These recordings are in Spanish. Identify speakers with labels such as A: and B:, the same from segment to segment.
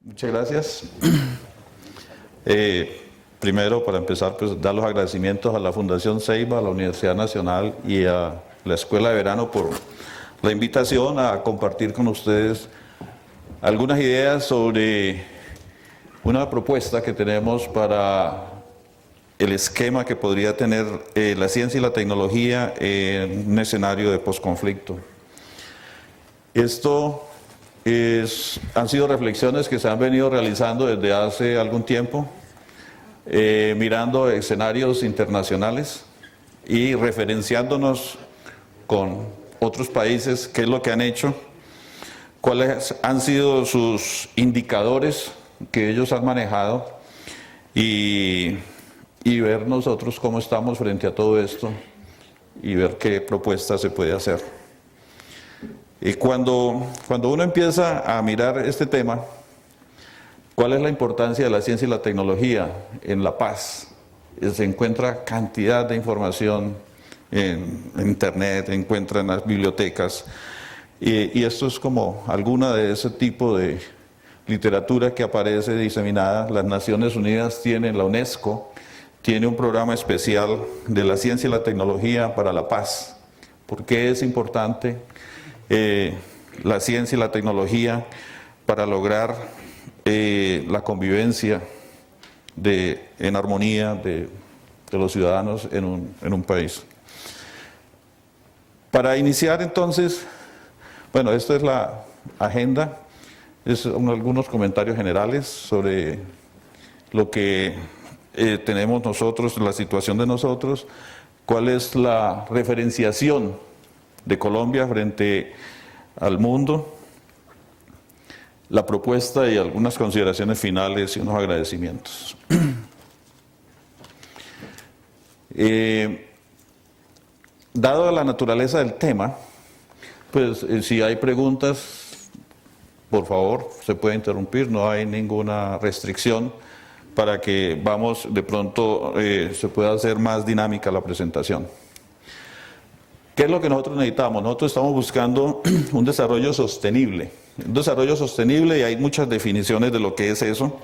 A: Muchas gracias. Primero, para empezar, pues dar los agradecimientos a la Fundación Ceiba, a la Universidad Nacional y a la Escuela de Verano por la invitación a compartir con ustedes algunas ideas sobre una propuesta que tenemos para el esquema que podría tener la ciencia y la tecnología en un escenario de posconflicto. Esto han sido reflexiones que se han venido realizando desde hace algún tiempo, mirando escenarios internacionales y referenciándonos con otros países, qué es lo que han hecho, cuáles han sido sus indicadores que ellos han manejado y ver nosotros cómo estamos frente a todo esto y ver qué propuesta se puede hacer. Y cuando uno empieza a mirar este tema, ¿cuál es la importancia de la ciencia y la tecnología en la paz? Se encuentra cantidad de información en internet, se encuentra en las bibliotecas, y esto es como alguna de ese tipo de literatura que aparece diseminada. Las Naciones Unidas tienen, la UNESCO tiene un programa especial de la ciencia y la tecnología para la paz. ¿Por qué es importante la ciencia y la tecnología para lograr la convivencia en armonía de los ciudadanos en un país? Para iniciar entonces, bueno, esta es la agenda, algunos comentarios generales sobre lo que tenemos nosotros, la situación de nosotros, cuál es la referenciación de Colombia frente al mundo, la propuesta y algunas consideraciones finales y unos agradecimientos. Dado la naturaleza del tema, pues si hay preguntas, por favor, se puede interrumpir, no hay ninguna restricción para que de pronto se pueda hacer más dinámica la presentación. ¿Qué es lo que nosotros necesitamos? Nosotros estamos buscando un desarrollo sostenible. Un desarrollo sostenible, y hay muchas definiciones de lo que es eso.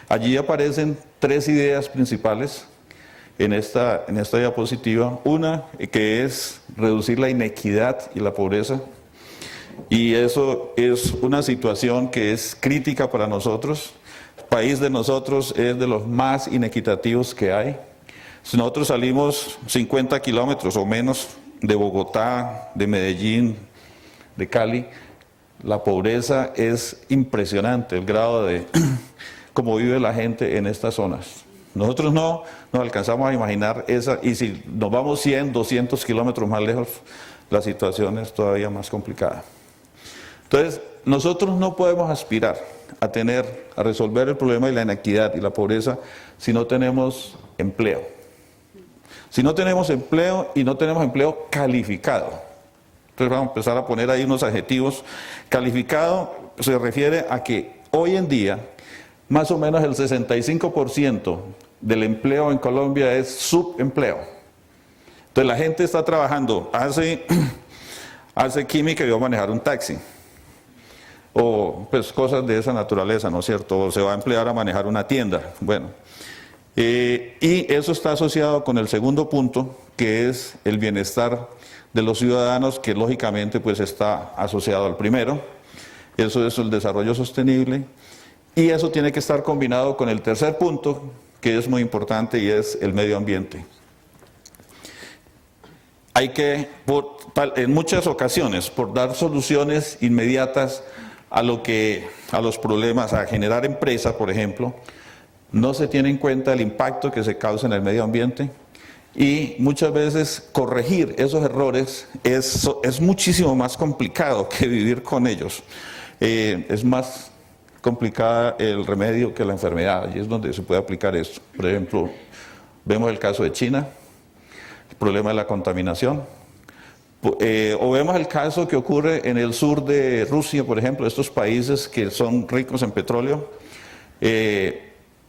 A: Allí aparecen tres ideas principales en esta diapositiva. Una, que es reducir la inequidad y la pobreza. Y eso es una situación que es crítica para nosotros. El país de nosotros es de los más inequitativos que hay. Si nosotros salimos 50 kilómetros o menos de Bogotá, de Medellín, de Cali, la pobreza es impresionante, el grado de cómo vive la gente en estas zonas. Nosotros no nos alcanzamos a imaginar esa, y si nos vamos 100, 200 kilómetros más lejos, la situación es todavía más complicada. Entonces, nosotros no podemos aspirar a resolver el problema de la inequidad y la pobreza si no tenemos empleo. Si no tenemos empleo y no tenemos empleo calificado. Entonces vamos a empezar a poner ahí unos adjetivos. Calificado se refiere a que hoy en día más o menos el 65% del empleo en Colombia es subempleo. Entonces la gente está trabajando, hace química y va a manejar un taxi. O pues cosas de esa naturaleza, ¿no es cierto? O se va a emplear a manejar una tienda. Bueno. Y eso está asociado con el segundo punto, que es el bienestar de los ciudadanos, que lógicamente pues está asociado al primero. Eso es el desarrollo sostenible, y eso tiene que estar combinado con el tercer punto, que es muy importante, y es el medio ambiente. Hay que, en muchas ocasiones, por dar soluciones inmediatas a los problemas, a generar empresa, por ejemplo, no se tiene en cuenta el impacto que se causa en el medio ambiente, y muchas veces corregir esos errores es muchísimo más complicado que vivir con ellos. Es más complicada el remedio que la enfermedad, y es donde se puede aplicar esto. Por ejemplo, vemos el caso de China, el problema de la contaminación, o vemos el caso que ocurre en el sur de Rusia, por ejemplo, estos países que son ricos en petróleo,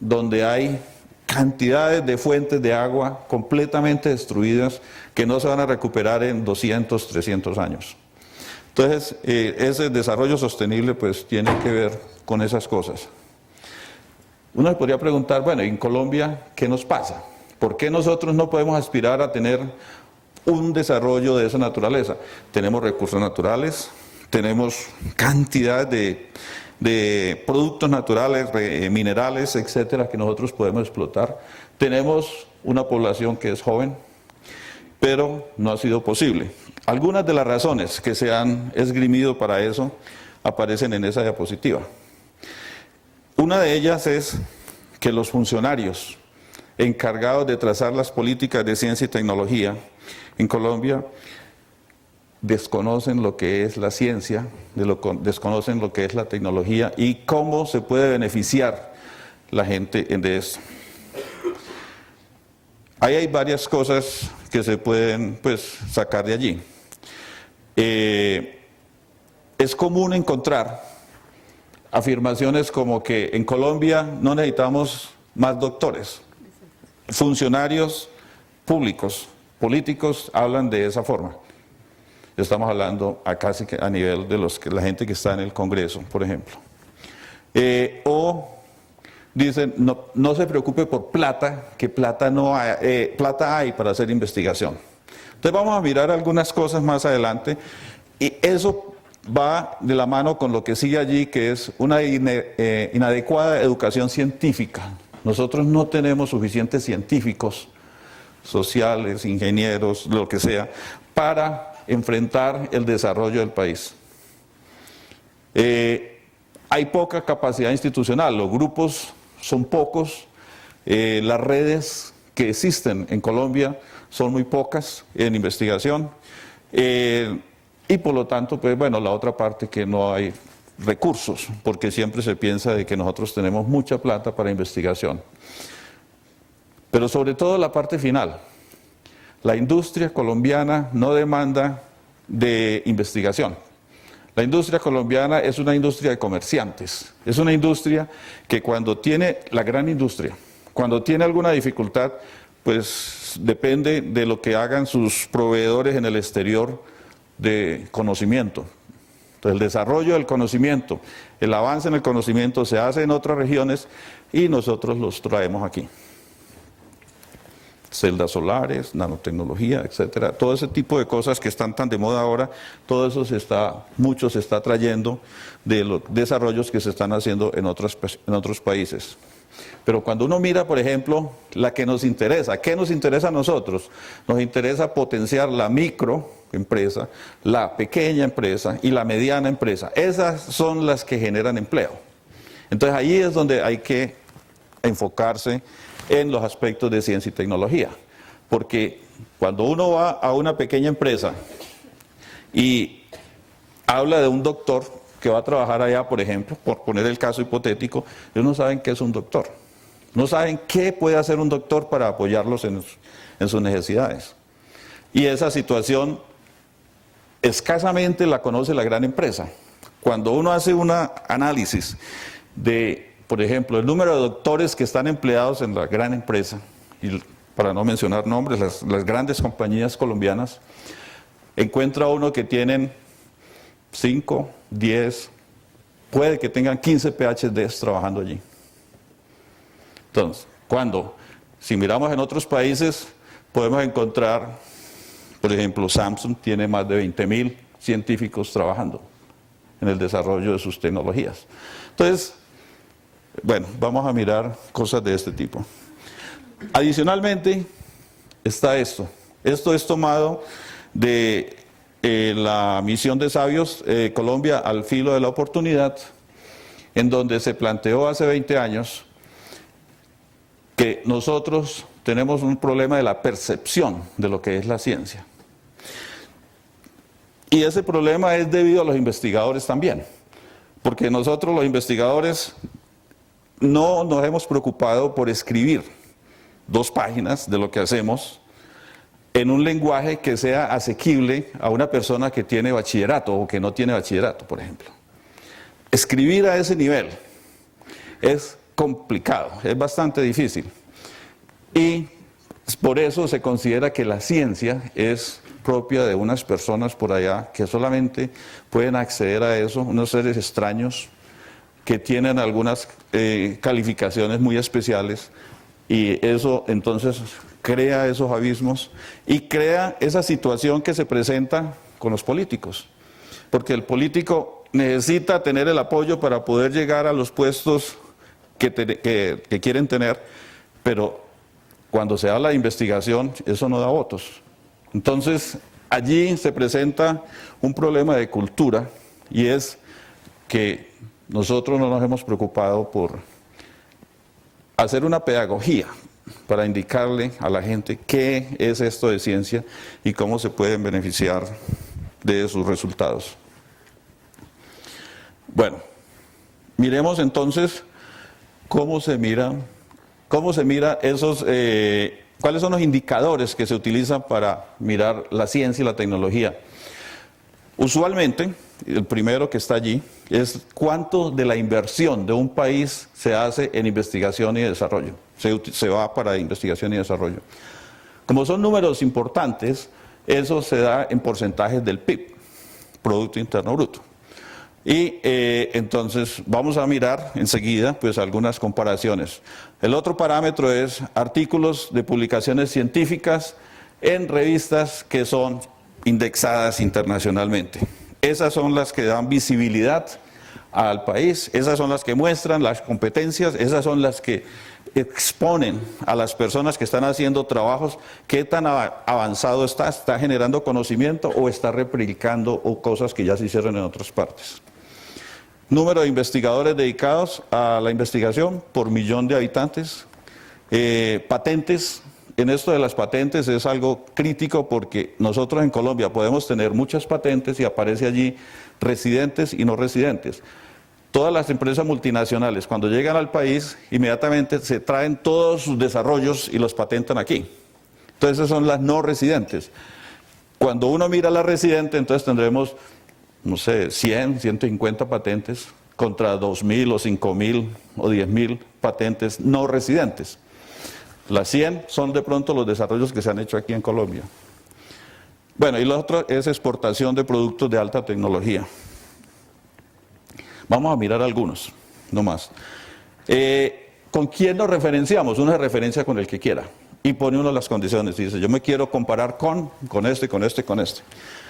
A: donde hay cantidades de fuentes de agua completamente destruidas que no se van a recuperar en 200, 300 años. Entonces, ese desarrollo sostenible pues tiene que ver con esas cosas. Uno se podría preguntar, bueno, en Colombia, ¿qué nos pasa? ¿Por qué nosotros no podemos aspirar a tener un desarrollo de esa naturaleza? Tenemos recursos naturales, tenemos cantidad de productos naturales, minerales, etcétera, que nosotros podemos explotar. Tenemos una población que es joven, pero no ha sido posible. Algunas de las razones que se han esgrimido para eso aparecen en esa diapositiva. Una de ellas es que los funcionarios encargados de trazar las políticas de ciencia y tecnología en Colombia desconocen lo que es la ciencia, desconocen lo que es la tecnología y cómo se puede beneficiar la gente de esto. Ahí hay varias cosas que se pueden pues, sacar de allí. Es común encontrar afirmaciones como que en Colombia no necesitamos más doctores. Funcionarios públicos, políticos hablan de esa forma. Estamos hablando casi que a nivel de la gente que está en el Congreso, por ejemplo. O dicen, no se preocupe por plata, que plata hay para hacer investigación. Entonces vamos a mirar algunas cosas más adelante y eso va de la mano con lo que sigue allí, que es una inadecuada educación científica. Nosotros no tenemos suficientes científicos sociales, ingenieros, lo que sea, para enfrentar el desarrollo del país. Hay poca capacidad institucional, los grupos son pocos, las redes que existen en Colombia son muy pocas en investigación, y por lo tanto, pues bueno, la otra parte que no hay recursos, porque siempre se piensa de que nosotros tenemos mucha plata para investigación. Pero sobre todo la parte final, la industria colombiana no demanda de investigación. La industria colombiana es una industria de comerciantes, es una industria que cuando tiene, la gran industria, cuando tiene alguna dificultad, pues depende de lo que hagan sus proveedores en el exterior de conocimiento. Entonces el desarrollo del conocimiento, el avance en el conocimiento se hace en otras regiones y nosotros los traemos aquí. Celdas solares, nanotecnología, etcétera, todo ese tipo de cosas que están tan de moda ahora, todo eso mucho se está trayendo de los desarrollos que se están haciendo en otros países. Pero cuando uno mira, por ejemplo, la que nos interesa, ¿qué nos interesa a nosotros? Nos interesa potenciar la microempresa, la pequeña empresa y la mediana empresa. Esas son las que generan empleo. Entonces ahí es donde hay que enfocarse en los aspectos de ciencia y tecnología, porque cuando uno va a una pequeña empresa y habla de un doctor que va a trabajar allá, por ejemplo, por poner el caso hipotético, ellos no saben qué es un doctor, no saben qué puede hacer un doctor para apoyarlos en sus necesidades. Y esa situación escasamente la conoce la gran empresa. Cuando uno hace un análisis de, por ejemplo, el número de doctores que están empleados en la gran empresa, y para no mencionar nombres, las grandes compañías colombianas, encuentra uno que tienen 5, 10, puede que tengan 15 PhDs trabajando allí. Entonces, si miramos en otros países, podemos encontrar, por ejemplo, Samsung tiene más de 20.000 científicos trabajando en el desarrollo de sus tecnologías. Entonces, bueno, vamos a mirar cosas de este tipo. Adicionalmente, está esto. Esto es tomado de la misión de sabios Colombia al filo de la oportunidad, en donde se planteó hace 20 años que nosotros tenemos un problema de la percepción de lo que es la ciencia. Y ese problema es debido a los investigadores también, porque nosotros los investigadores no nos hemos preocupado por escribir 2 páginas de lo que hacemos en un lenguaje que sea asequible a una persona que tiene bachillerato o que no tiene bachillerato, por ejemplo. Escribir a ese nivel es complicado, es bastante difícil. Y Por eso se considera que la ciencia es propia de unas personas por allá que solamente pueden acceder a eso, unos seres extraños que tienen algunas calificaciones muy especiales, y eso entonces crea esos abismos y crea esa situación que se presenta con los políticos, porque el político necesita tener el apoyo para poder llegar a los puestos que quieren tener, pero cuando se habla de investigación, eso no da votos. Entonces, allí se presenta un problema de cultura, y es que nosotros no nos hemos preocupado por hacer una pedagogía para indicarle a la gente qué es esto de ciencia y cómo se pueden beneficiar de sus resultados. Bueno, miremos entonces cómo se mira esos, cuáles son los indicadores que se utilizan para mirar la ciencia y la tecnología. Usualmente, el primero que está allí es cuánto de la inversión de un país se hace en investigación y desarrollo, se va para investigación y desarrollo. Como son números importantes, eso se da en porcentajes del PIB, Producto Interno Bruto. Y entonces vamos a mirar enseguida pues algunas comparaciones. El otro parámetro es artículos de publicaciones científicas en revistas que son indexadas internacionalmente. Esas son las que dan visibilidad al país, esas son las que muestran las competencias, esas son las que exponen a las personas que están haciendo trabajos qué tan avanzado está generando conocimiento o está replicando o cosas que ya se hicieron en otras partes. Número de investigadores dedicados a la investigación por millón de habitantes. Patentes. En esto de las patentes es algo crítico porque nosotros en Colombia podemos tener muchas patentes y aparece allí residentes y no residentes. Todas las empresas multinacionales cuando llegan al país inmediatamente se traen todos sus desarrollos y los patentan aquí. Entonces esas son las no residentes. Cuando uno mira a la residente, entonces tendremos, no sé, 100, 150 patentes contra 2.000 o 5.000 o 10.000 patentes no residentes. Las 100 son de pronto los desarrollos que se han hecho aquí en Colombia. Bueno, y lo otro es exportación de productos de alta tecnología. Vamos a mirar algunos, no más. ¿Con quién nos referenciamos? Uno se referencia con el que quiera y pone uno las condiciones y dice, yo me quiero comparar con este, con este, con este.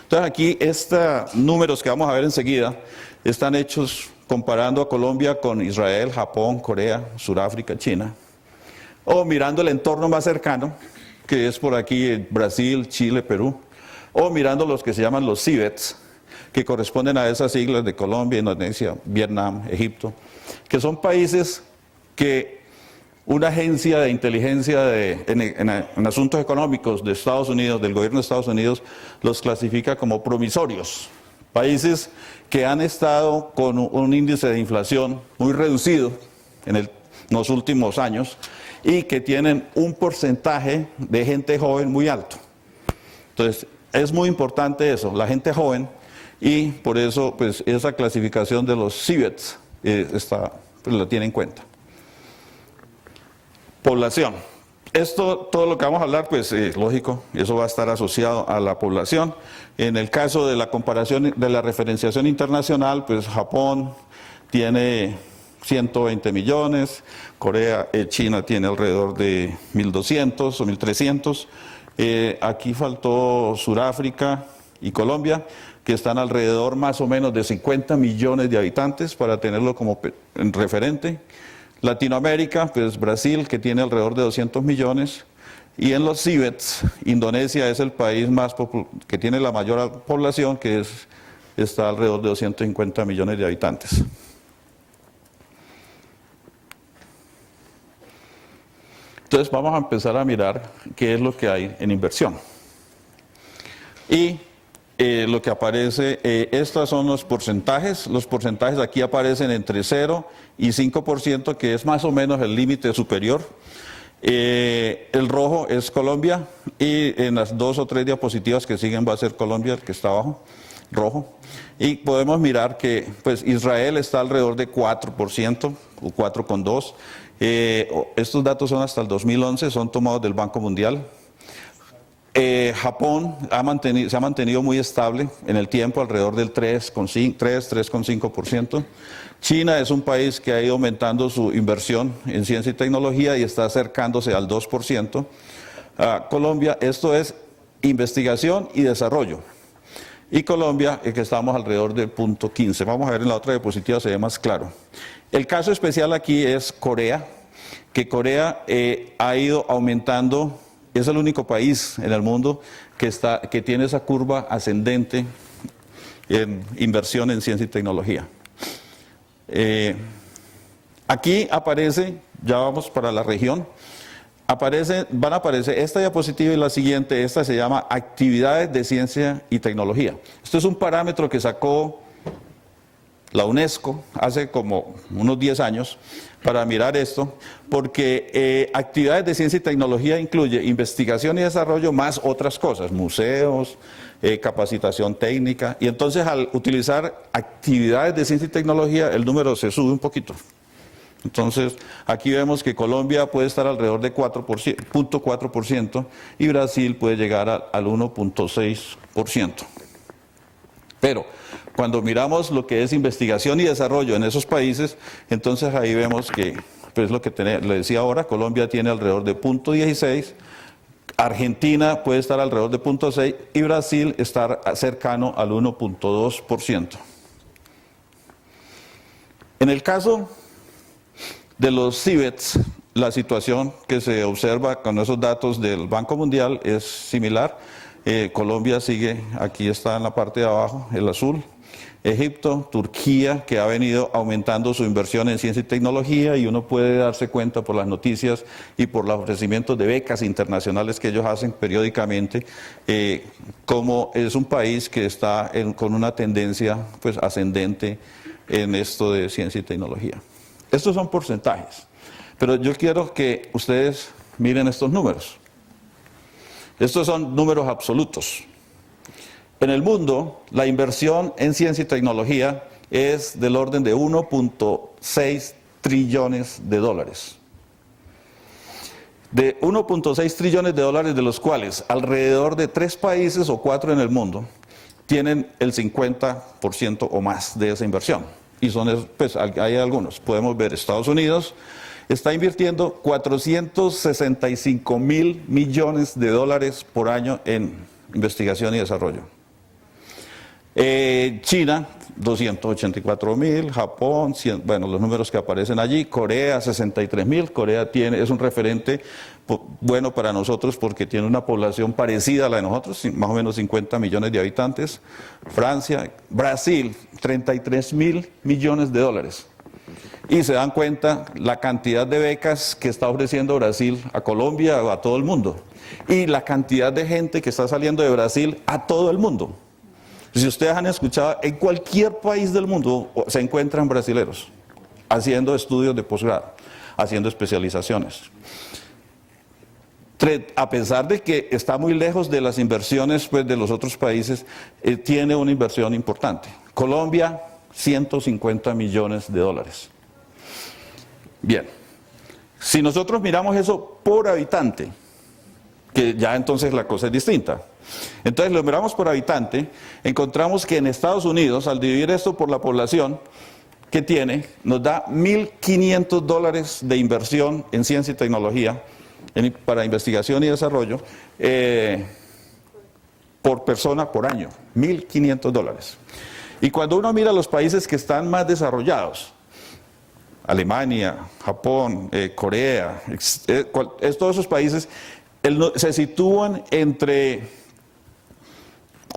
A: Entonces aquí estos números que vamos a ver enseguida están hechos comparando a Colombia con Israel, Japón, Corea, Sudáfrica, China. O mirando el entorno más cercano, que es por aquí Brasil, Chile, Perú, o mirando los que se llaman los CIBETs, que corresponden a esas siglas de Colombia, Indonesia, Vietnam, Egipto, que son países que una agencia de inteligencia en asuntos económicos de Estados Unidos, del gobierno de Estados Unidos, los clasifica como promisorios, países que han estado con un índice de inflación muy reducido en los últimos años, y que tienen un porcentaje de gente joven muy alto. Entonces, es muy importante eso, la gente joven, y por eso pues esa clasificación de los CIBETs pues, la tiene en cuenta. Población. Esto, todo lo que vamos a hablar, pues lógico, eso va a estar asociado a la población. En el caso de la comparación de la referenciación internacional, pues Japón tiene 120 millones, China tiene alrededor de 1.200 o 1.300, aquí faltó Sudáfrica y Colombia, que están alrededor más o menos de 50 millones de habitantes para tenerlo como referente. Latinoamérica, pues Brasil, que tiene alrededor de 200 millones, y en los CIBETs, Indonesia es el país que tiene la mayor población, que está alrededor de 250 millones de habitantes. Entonces vamos a empezar a mirar qué es lo que hay en inversión. Y lo que aparece, estos son los porcentajes aquí aparecen entre 0 y 5%, que es más o menos el límite superior. El rojo es Colombia, y en las 2 o 3 diapositivas que siguen va a ser Colombia, el que está abajo, rojo. Y podemos mirar que pues Israel está alrededor de 4% o 4,2%. Estos datos son hasta el 2011, son tomados del Banco Mundial. Japón se ha mantenido muy estable en el tiempo, alrededor del 3,5%. China es un país que ha ido aumentando su inversión en ciencia y tecnología y está acercándose al 2%. Colombia, esto es investigación y desarrollo. Y Colombia, que estamos alrededor del 0,15. Vamos a ver en la otra diapositiva, se ve más claro. El caso especial aquí es Corea, que Corea ha ido aumentando. Es el único país en el mundo que tiene esa curva ascendente en inversión en ciencia y tecnología. Aquí aparece, ya vamos para la región, van a aparecer esta diapositiva y la siguiente. Esta se llama actividades de ciencia y tecnología. Esto es un parámetro que sacó la UNESCO hace como unos 10 años para mirar esto, porque actividades de ciencia y tecnología incluye investigación y desarrollo más otras cosas, museos, capacitación técnica, y entonces al utilizar actividades de ciencia y tecnología el número se sube un poquito. Entonces aquí vemos que Colombia puede estar alrededor de 0,4% y Brasil puede llegar al 1,6%. Pero cuando miramos lo que es investigación y desarrollo en esos países, entonces ahí vemos que, pues lo que le decía ahora, Colombia tiene alrededor de 0,16%, Argentina puede estar alrededor de 0,6% y Brasil estar cercano al 1,2%. En el caso de los CIBETs, la situación que se observa con esos datos del Banco Mundial es similar. Colombia sigue, aquí está en la parte de abajo, el azul. Egipto, Turquía, que ha venido aumentando su inversión en ciencia y tecnología, y uno puede darse cuenta por las noticias y por los ofrecimientos de becas internacionales que ellos hacen periódicamente, como es un país que está con una tendencia pues ascendente en esto de ciencia y tecnología. Estos son porcentajes, pero yo quiero que ustedes miren estos números. Estos son números absolutos. En el mundo, la inversión en ciencia y tecnología es del orden de 1,6 trillones de dólares. De 1,6 trillones de dólares, de los cuales alrededor de 3 países o 4 en el mundo tienen el 50% o más de esa inversión. Y pues hay algunos. Podemos ver Estados Unidos está invirtiendo 465.000 millones de dólares por año en investigación y desarrollo. China, 284.000, Japón, bueno, los números que aparecen allí, Corea, 63.000, Corea es un referente bueno para nosotros porque tiene una población parecida a la de nosotros, más o menos 50 millones de habitantes. Francia, Brasil, 33.000 millones de dólares. Y se dan cuenta la cantidad de becas que está ofreciendo Brasil a Colombia, a todo el mundo. Y la cantidad de gente que está saliendo de Brasil a todo el mundo. Si ustedes han escuchado, en cualquier país del mundo se encuentran brasileros haciendo estudios de posgrado, haciendo especializaciones. A pesar de que está muy lejos de las inversiones pues, de los otros países, tiene una inversión importante. Colombia, 150 millones de dólares. Bien, si nosotros miramos eso por habitante, que ya entonces la cosa es distinta. Entonces lo miramos por habitante, encontramos que en Estados Unidos, al dividir esto por la población que tiene, nos da $1.500 de inversión en ciencia y tecnología, para investigación y desarrollo, por persona por año, $1.500. Y cuando uno mira los países que están más desarrollados, Alemania, Japón, Corea, todos esos países se sitúan entre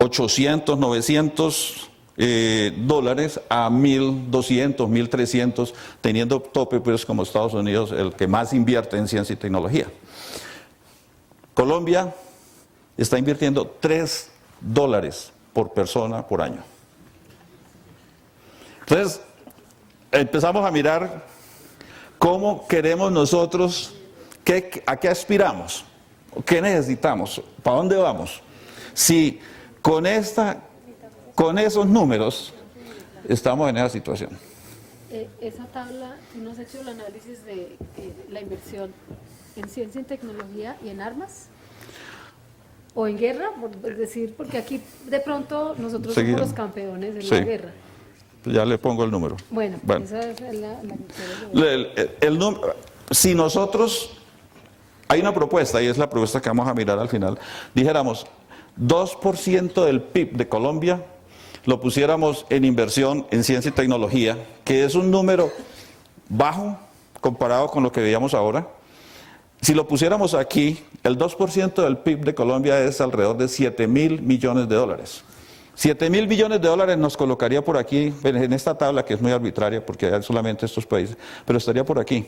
A: 800, 900 dólares a 1.200, 1.300, teniendo tope pues como Estados Unidos, el que más invierte en ciencia y tecnología. Colombia está invirtiendo $3 por persona por año. Entonces, empezamos a mirar cómo queremos nosotros, a qué aspiramos, qué necesitamos, para dónde vamos. Si con esos números estamos en esa situación.
B: Esa tabla, ¿no has hecho el análisis de la inversión en ciencia y tecnología y en armas? o en guerra, por decir, porque aquí de pronto nosotros
A: Seguido.
B: somos los campeones en
A: Sí.
B: la guerra.
A: Ya le pongo el número.
B: Bueno,
A: Bueno.
B: esa es la que quiero saber.
A: Si nosotros, hay una propuesta, y es la propuesta que vamos a mirar al final, dijéramos 2% del PIB de Colombia lo pusiéramos en inversión en ciencia y tecnología, que es un número bajo comparado con lo que veíamos ahora. Si lo pusiéramos aquí, el 2% del PIB de Colombia es alrededor de 7.000 millones de dólares. 7.000 millones de dólares nos colocaría por aquí, en esta tabla que es muy arbitraria porque hay solamente estos países, pero estaría por aquí.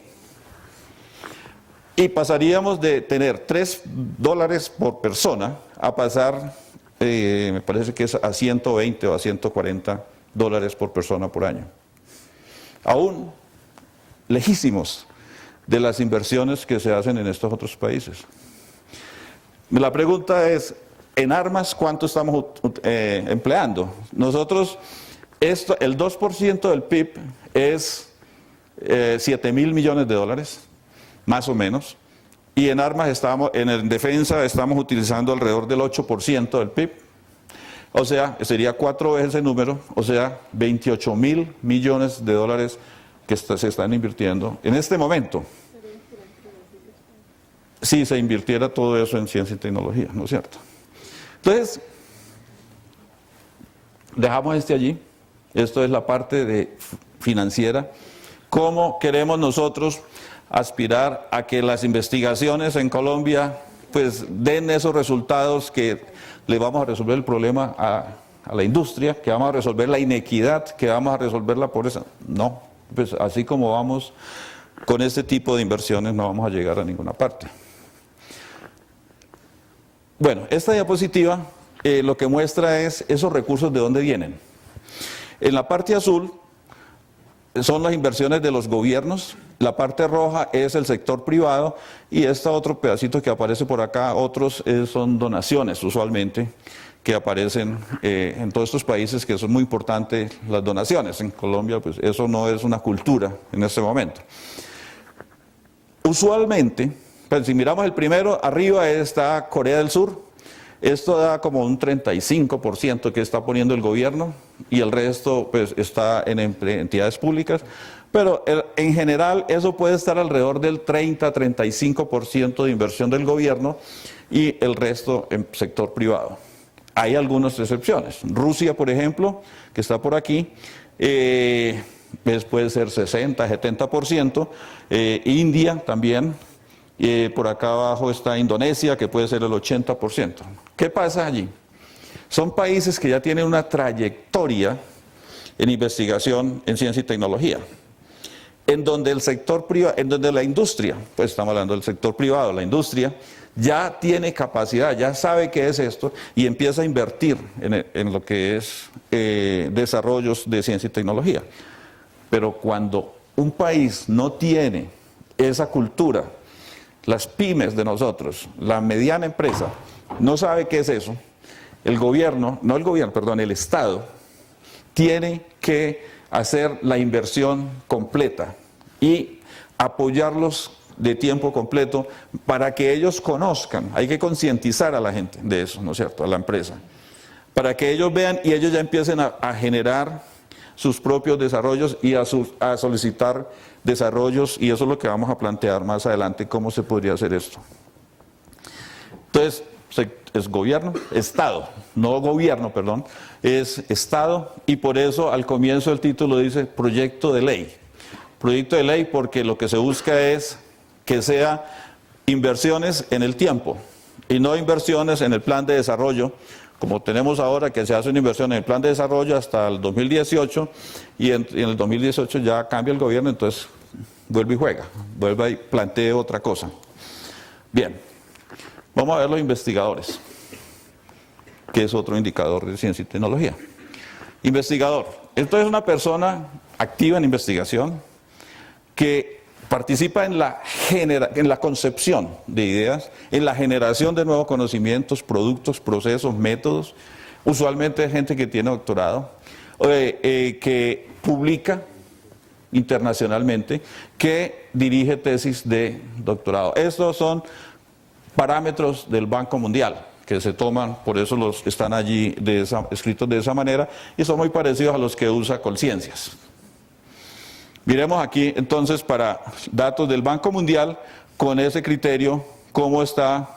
A: Y pasaríamos de tener 3 dólares por persona a pasar, me parece que es a 120 o a 140 dólares por persona por año. Aún lejísimos de las inversiones que se hacen en estos otros países. La pregunta es, en armas, ¿cuánto estamos empleando? Nosotros, el 2% del PIB es 7.000 millones de dólares, más o menos, y en armas en defensa estamos utilizando alrededor del 8% del PIB, o sea, sería 4 veces el número, o sea, 28.000 millones de dólares que se están invirtiendo en este momento. Si se invirtiera todo eso en ciencia y tecnología, ¿no es cierto? Entonces, dejamos allí. Esto es la parte financiera. ¿Cómo queremos nosotros aspirar a que las investigaciones en Colombia pues den esos resultados que le vamos a resolver el problema a la industria, que vamos a resolver la inequidad, que vamos a resolver la pobreza? No, pues así como vamos con este tipo de inversiones no vamos a llegar a ninguna parte. Bueno, esta diapositiva lo que muestra es esos recursos de dónde vienen. En la parte azul son las inversiones de los gobiernos, la parte roja es el sector privado y este otro pedacito que aparece por acá, otros son donaciones usualmente que aparecen en todos estos países, que son muy importantes las donaciones. En Colombia pues eso no es una cultura en este momento. Usualmente, pues si miramos el primero, arriba está Corea del Sur. Esto da como un 35% que está poniendo el gobierno y el resto pues está en entidades públicas. Pero en general eso puede estar alrededor del 30-35% de inversión del gobierno y el resto en sector privado. Hay algunas excepciones. Rusia, por ejemplo, que está por aquí, puede ser 60-70%. India también. Por acá abajo está Indonesia, que puede ser el 80%. ¿Qué pasa allí? Son países que ya tienen una trayectoria en investigación en ciencia y tecnología, en donde el sector privado, en donde la industria, pues estamos hablando del sector privado, la industria ya tiene capacidad, ya sabe qué es esto y empieza a invertir en lo que es desarrollos de ciencia y tecnología. Pero cuando un país no tiene esa cultura, las pymes de nosotros, la mediana empresa, no sabe qué es eso, el Estado tiene que hacer la inversión completa y apoyarlos de tiempo completo para que ellos conozcan. Hay que concientizar a la gente de eso, ¿no es cierto?, a la empresa, para que ellos vean y ellos ya empiecen a generar sus propios desarrollos y a solicitar desarrollos, y eso es lo que vamos a plantear más adelante, cómo se podría hacer esto. Entonces, es Estado, no gobierno, perdón, es Estado, y por eso al comienzo del título dice proyecto de ley. Proyecto de ley porque lo que se busca es que sea inversiones en el tiempo y no inversiones en el plan de desarrollo, como tenemos ahora, que se hace una inversión en el plan de desarrollo hasta el 2018 y en el 2018 ya cambia el gobierno, entonces vuelve y juega, vuelve y plantea otra cosa. Bien, vamos a ver los investigadores, que es otro indicador de ciencia y tecnología. Investigador, esto es una persona activa en investigación que participa en la concepción de ideas, en la generación de nuevos conocimientos, productos, procesos, métodos. Usualmente es gente que tiene doctorado, que publica internacionalmente, que dirige tesis de doctorado. Estos son parámetros del Banco Mundial, que se toman, por eso los están allí escritos de esa manera, y son muy parecidos a los que usa Colciencias. Miremos aquí entonces para datos del Banco Mundial, con ese criterio, cómo está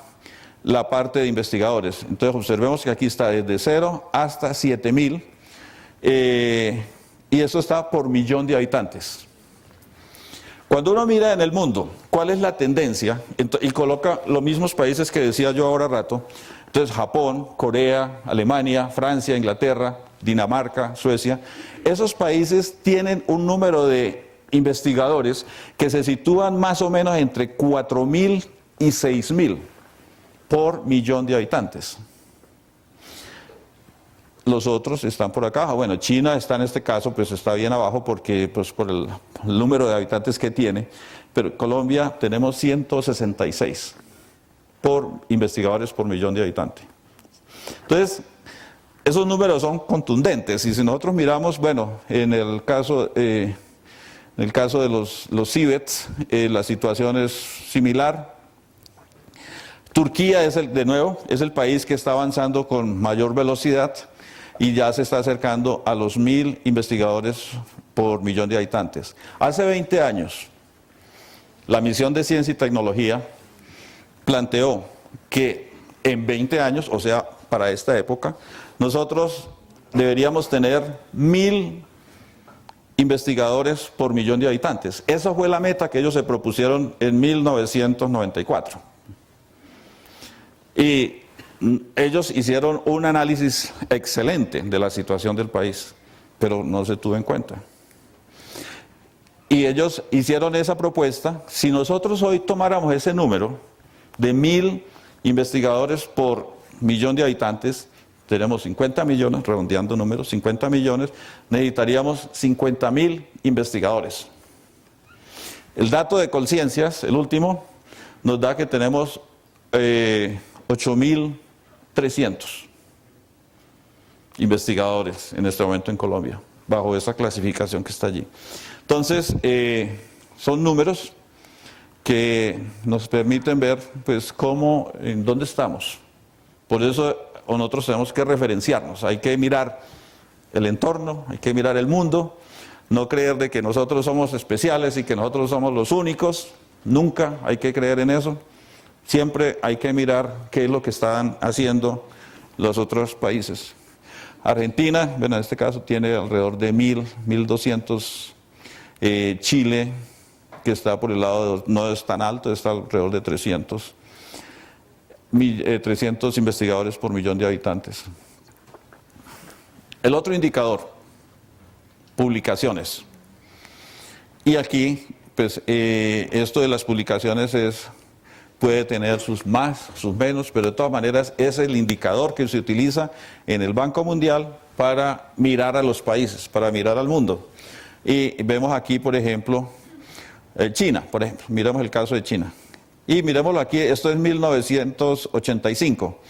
A: la parte de investigadores. Entonces observemos que aquí está desde 0 hasta 7.000, y eso está por millón de habitantes. Cuando uno mira en el mundo cuál es la tendencia y coloca los mismos países que decía yo ahora rato, entonces Japón, Corea, Alemania, Francia, Inglaterra, Dinamarca, Suecia, esos países tienen un número de investigadores que se sitúan más o menos entre 4.000 y 6.000 por millón de habitantes. Los otros están por acá. Bueno, China está en este caso, pues está bien abajo porque pues por el número de habitantes que tiene, pero Colombia tenemos 166 por investigadores por millón de habitantes. Entonces, esos números son contundentes, y si nosotros miramos, bueno, en el caso de los CIBETs, la situación es similar. Turquía de nuevo, es el país que está avanzando con mayor velocidad y ya se está acercando a los 1.000 investigadores por millón de habitantes. Hace 20 años, la misión de Ciencia y Tecnología planteó que en 20 años, o sea, para esta época, nosotros deberíamos tener 1.000 investigadores por millón de habitantes. Esa fue la meta que ellos se propusieron en 1994. Y ellos hicieron un análisis excelente de la situación del país, pero no se tuvo en cuenta. Y ellos hicieron esa propuesta. Si nosotros hoy tomáramos ese número de 1.000 investigadores por millón de habitantes, tenemos 50 millones, redondeando números, 50 millones, necesitaríamos 50.000 investigadores. El dato de Colciencias, el último, nos da que tenemos 8.300 investigadores en este momento en Colombia, bajo esa clasificación que está allí. Entonces, son números que nos permiten ver, pues, en dónde estamos. Por eso nosotros tenemos que referenciarnos, hay que mirar el entorno, hay que mirar el mundo, no creer de que nosotros somos especiales y que nosotros somos los únicos, nunca hay que creer en eso. Siempre hay que mirar qué es lo que están haciendo los otros países. Argentina, bueno, en este caso tiene alrededor de 1.000, 1.200. Chile, que está por el lado, no es tan alto, está alrededor de 300 investigadores por millón de habitantes. El otro indicador, publicaciones. Y aquí, pues, esto de las publicaciones puede tener sus más, sus menos, pero de todas maneras es el indicador que se utiliza en el Banco Mundial para mirar a los países, para mirar al mundo. Y vemos aquí, por ejemplo, China, por ejemplo, miremos el caso de China. Y miremoslo aquí, esto es 1985.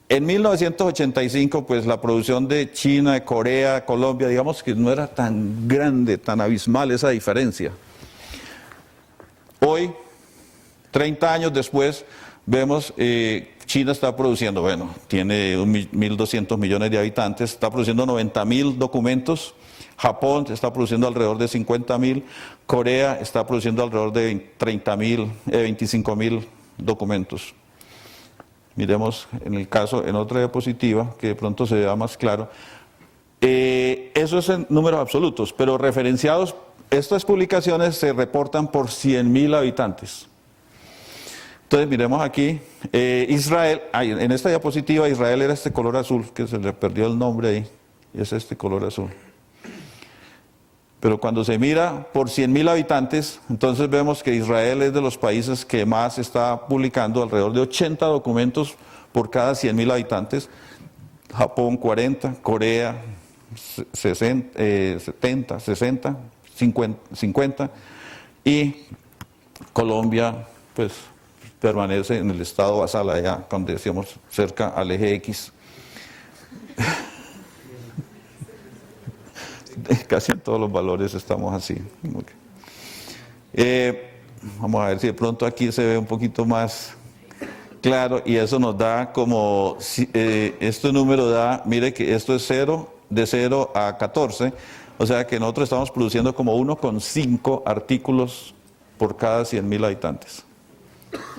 A: En 1985, pues la producción de China, de Corea, Colombia, digamos que no era tan grande, tan abismal esa diferencia. Hoy, 30 años después, vemos China está produciendo, bueno, tiene 1.200 millones de habitantes, está produciendo 90.000 documentos. Japón está produciendo alrededor de 50.000, Corea está produciendo alrededor de 25.000 documentos. Miremos en el caso, en otra diapositiva, que de pronto se vea más claro. Eso es en números absolutos, pero referenciados, estas publicaciones se reportan por 100.000 habitantes. Entonces miremos aquí, Israel, en esta diapositiva Israel era este color azul, que se le perdió el nombre ahí, y es este color azul. Pero cuando se mira por 100.000 habitantes, entonces vemos que Israel es de los países que más está publicando, alrededor de 80 documentos por cada 100.000 habitantes. Japón 40, Corea 70, 60, 50 y Colombia pues permanece en el estado basal allá, donde decíamos cerca al eje X. Casi en todos los valores estamos así. Vamos a ver si de pronto aquí se ve un poquito más Claro, y eso nos da como, este número da, mire que esto es 0, de 0 a 14, o sea que nosotros estamos produciendo como 1,5 artículos por cada 100.000 habitantes.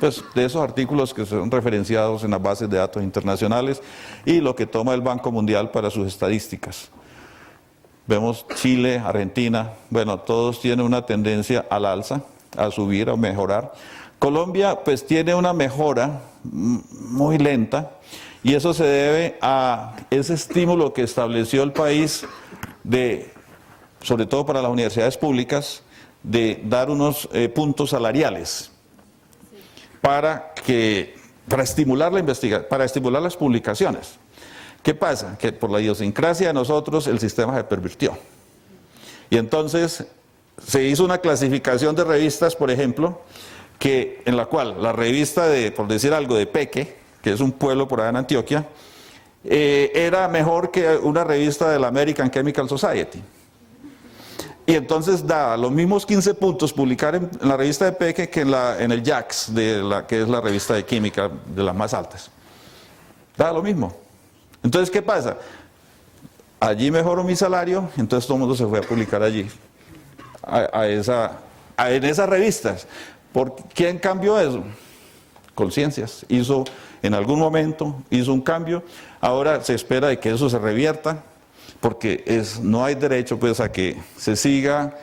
A: Pues de esos artículos que son referenciados en las bases de datos internacionales y lo que toma el Banco Mundial para sus estadísticas. Vemos Chile, Argentina, bueno, todos tienen una tendencia al alza, a subir, a mejorar. Colombia pues tiene una mejora muy lenta y eso se debe a ese estímulo que estableció el país de, sobre todo para las universidades públicas, de dar unos puntos salariales para estimular la investigación, para estimular las publicaciones. ¿Qué pasa? Que por la idiosincrasia de nosotros el sistema se pervirtió. Y entonces se hizo una clasificación de revistas, por ejemplo, en la cual la revista de, por decir algo, de Peque, que es un pueblo por allá en Antioquia, era mejor que una revista de la American Chemical Society. Y entonces daba los mismos 15 puntos publicar en la revista de Peque que en el JACS, que es la revista de química de las más altas. Daba lo mismo. Entonces, ¿qué pasa? Allí mejoró mi salario, entonces todo el mundo se fue a publicar allí, en esas revistas. ¿Por quién cambió eso? Conciencias. En algún momento hizo un cambio, ahora se espera de que eso se revierta, porque no hay derecho pues a que se siga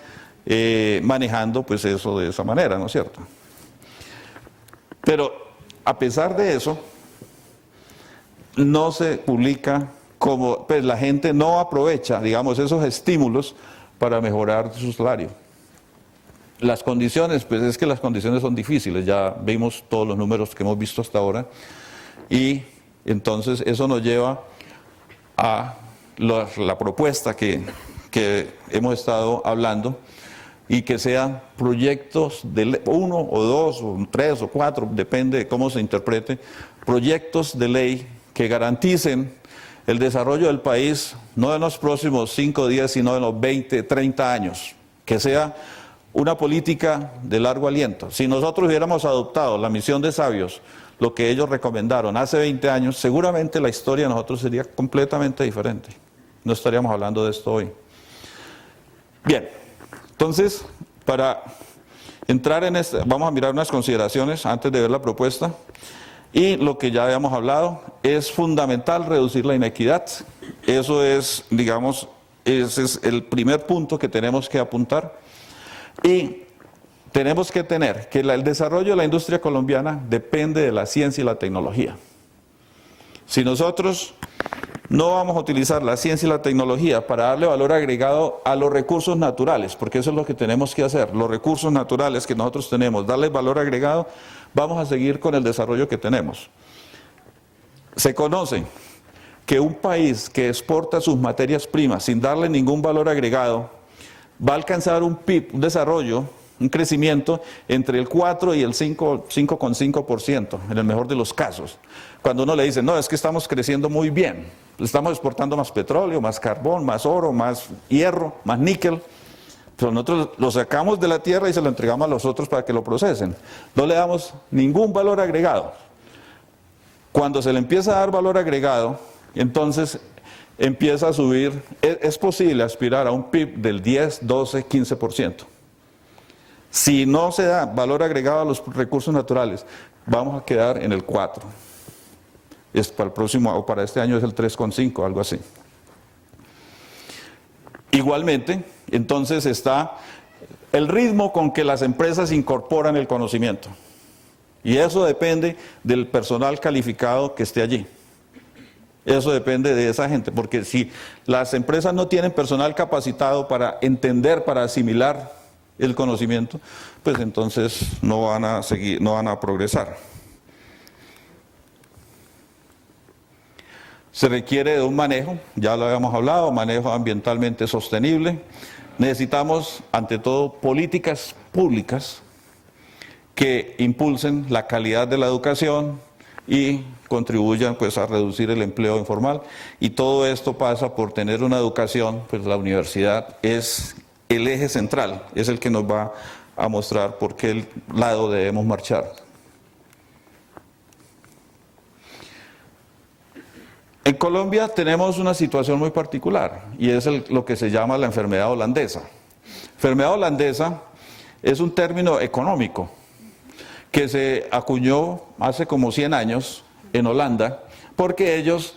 A: manejando pues eso de esa manera, ¿no es cierto? Pero a pesar de eso, no se publica pues la gente no aprovecha, digamos, esos estímulos para mejorar su salario. Las condiciones, pues es que las condiciones son difíciles, ya vimos todos los números que hemos visto hasta ahora, y entonces eso nos lleva a la propuesta que hemos estado hablando, y que sean proyectos de 1 o 2 o 3 o 4, depende de cómo se interprete, proyectos de ley que garanticen el desarrollo del país, no en los próximos 5 o 10, sino en los 20, 30 años, que sea una política de largo aliento. Si nosotros hubiéramos adoptado la misión de sabios, lo que ellos recomendaron hace 20 años, seguramente la historia de nosotros sería completamente diferente. No estaríamos hablando de esto hoy. Bien, entonces, para entrar en vamos a mirar unas consideraciones antes de ver la propuesta. Y lo que ya habíamos hablado, es fundamental reducir la inequidad. Eso es, digamos, ese es el primer punto que tenemos que apuntar. Y tenemos que tener que el desarrollo de la industria colombiana depende de la ciencia y la tecnología. Si nosotros no vamos a utilizar la ciencia y la tecnología para darle valor agregado a los recursos naturales, porque eso es lo que tenemos que hacer, los recursos naturales que nosotros tenemos, darles valor agregado, vamos a seguir con el desarrollo que tenemos. Se conoce que un país que exporta sus materias primas sin darle ningún valor agregado va a alcanzar un PIB, un desarrollo, un crecimiento entre el 4 y el 5,5% en el mejor de los casos. Cuando uno le dice, no, es que estamos creciendo muy bien, estamos exportando más petróleo, más carbón, más oro, más hierro, más níquel, pero nosotros lo sacamos de la tierra y se lo entregamos a los otros para que lo procesen. No le damos ningún valor agregado. Cuando se le empieza a dar valor agregado, entonces empieza a subir, es posible aspirar a un PIB del 10, 12, 15%. Si no se da valor agregado a los recursos naturales, vamos a quedar en el 4. Para el próximo, o para este año es el 3,5, algo así. Igualmente, entonces está el ritmo con que las empresas incorporan el conocimiento. Y eso depende del personal calificado que esté allí. Eso depende de esa gente, porque si las empresas no tienen personal capacitado para entender, para asimilar el conocimiento, pues entonces no van a seguir, no van a progresar. Se requiere de un manejo, ya lo habíamos hablado, manejo ambientalmente sostenible. Necesitamos, ante todo, políticas públicas que impulsen la calidad de la educación y contribuyan pues a reducir el empleo informal, y todo esto pasa por tener una educación, pues la universidad es el eje central, es el que nos va a mostrar por qué lado debemos marchar. En Colombia tenemos una situación muy particular y es lo que se llama la enfermedad holandesa. Enfermedad holandesa es un término económico que se acuñó hace como 100 años en Holanda porque ellos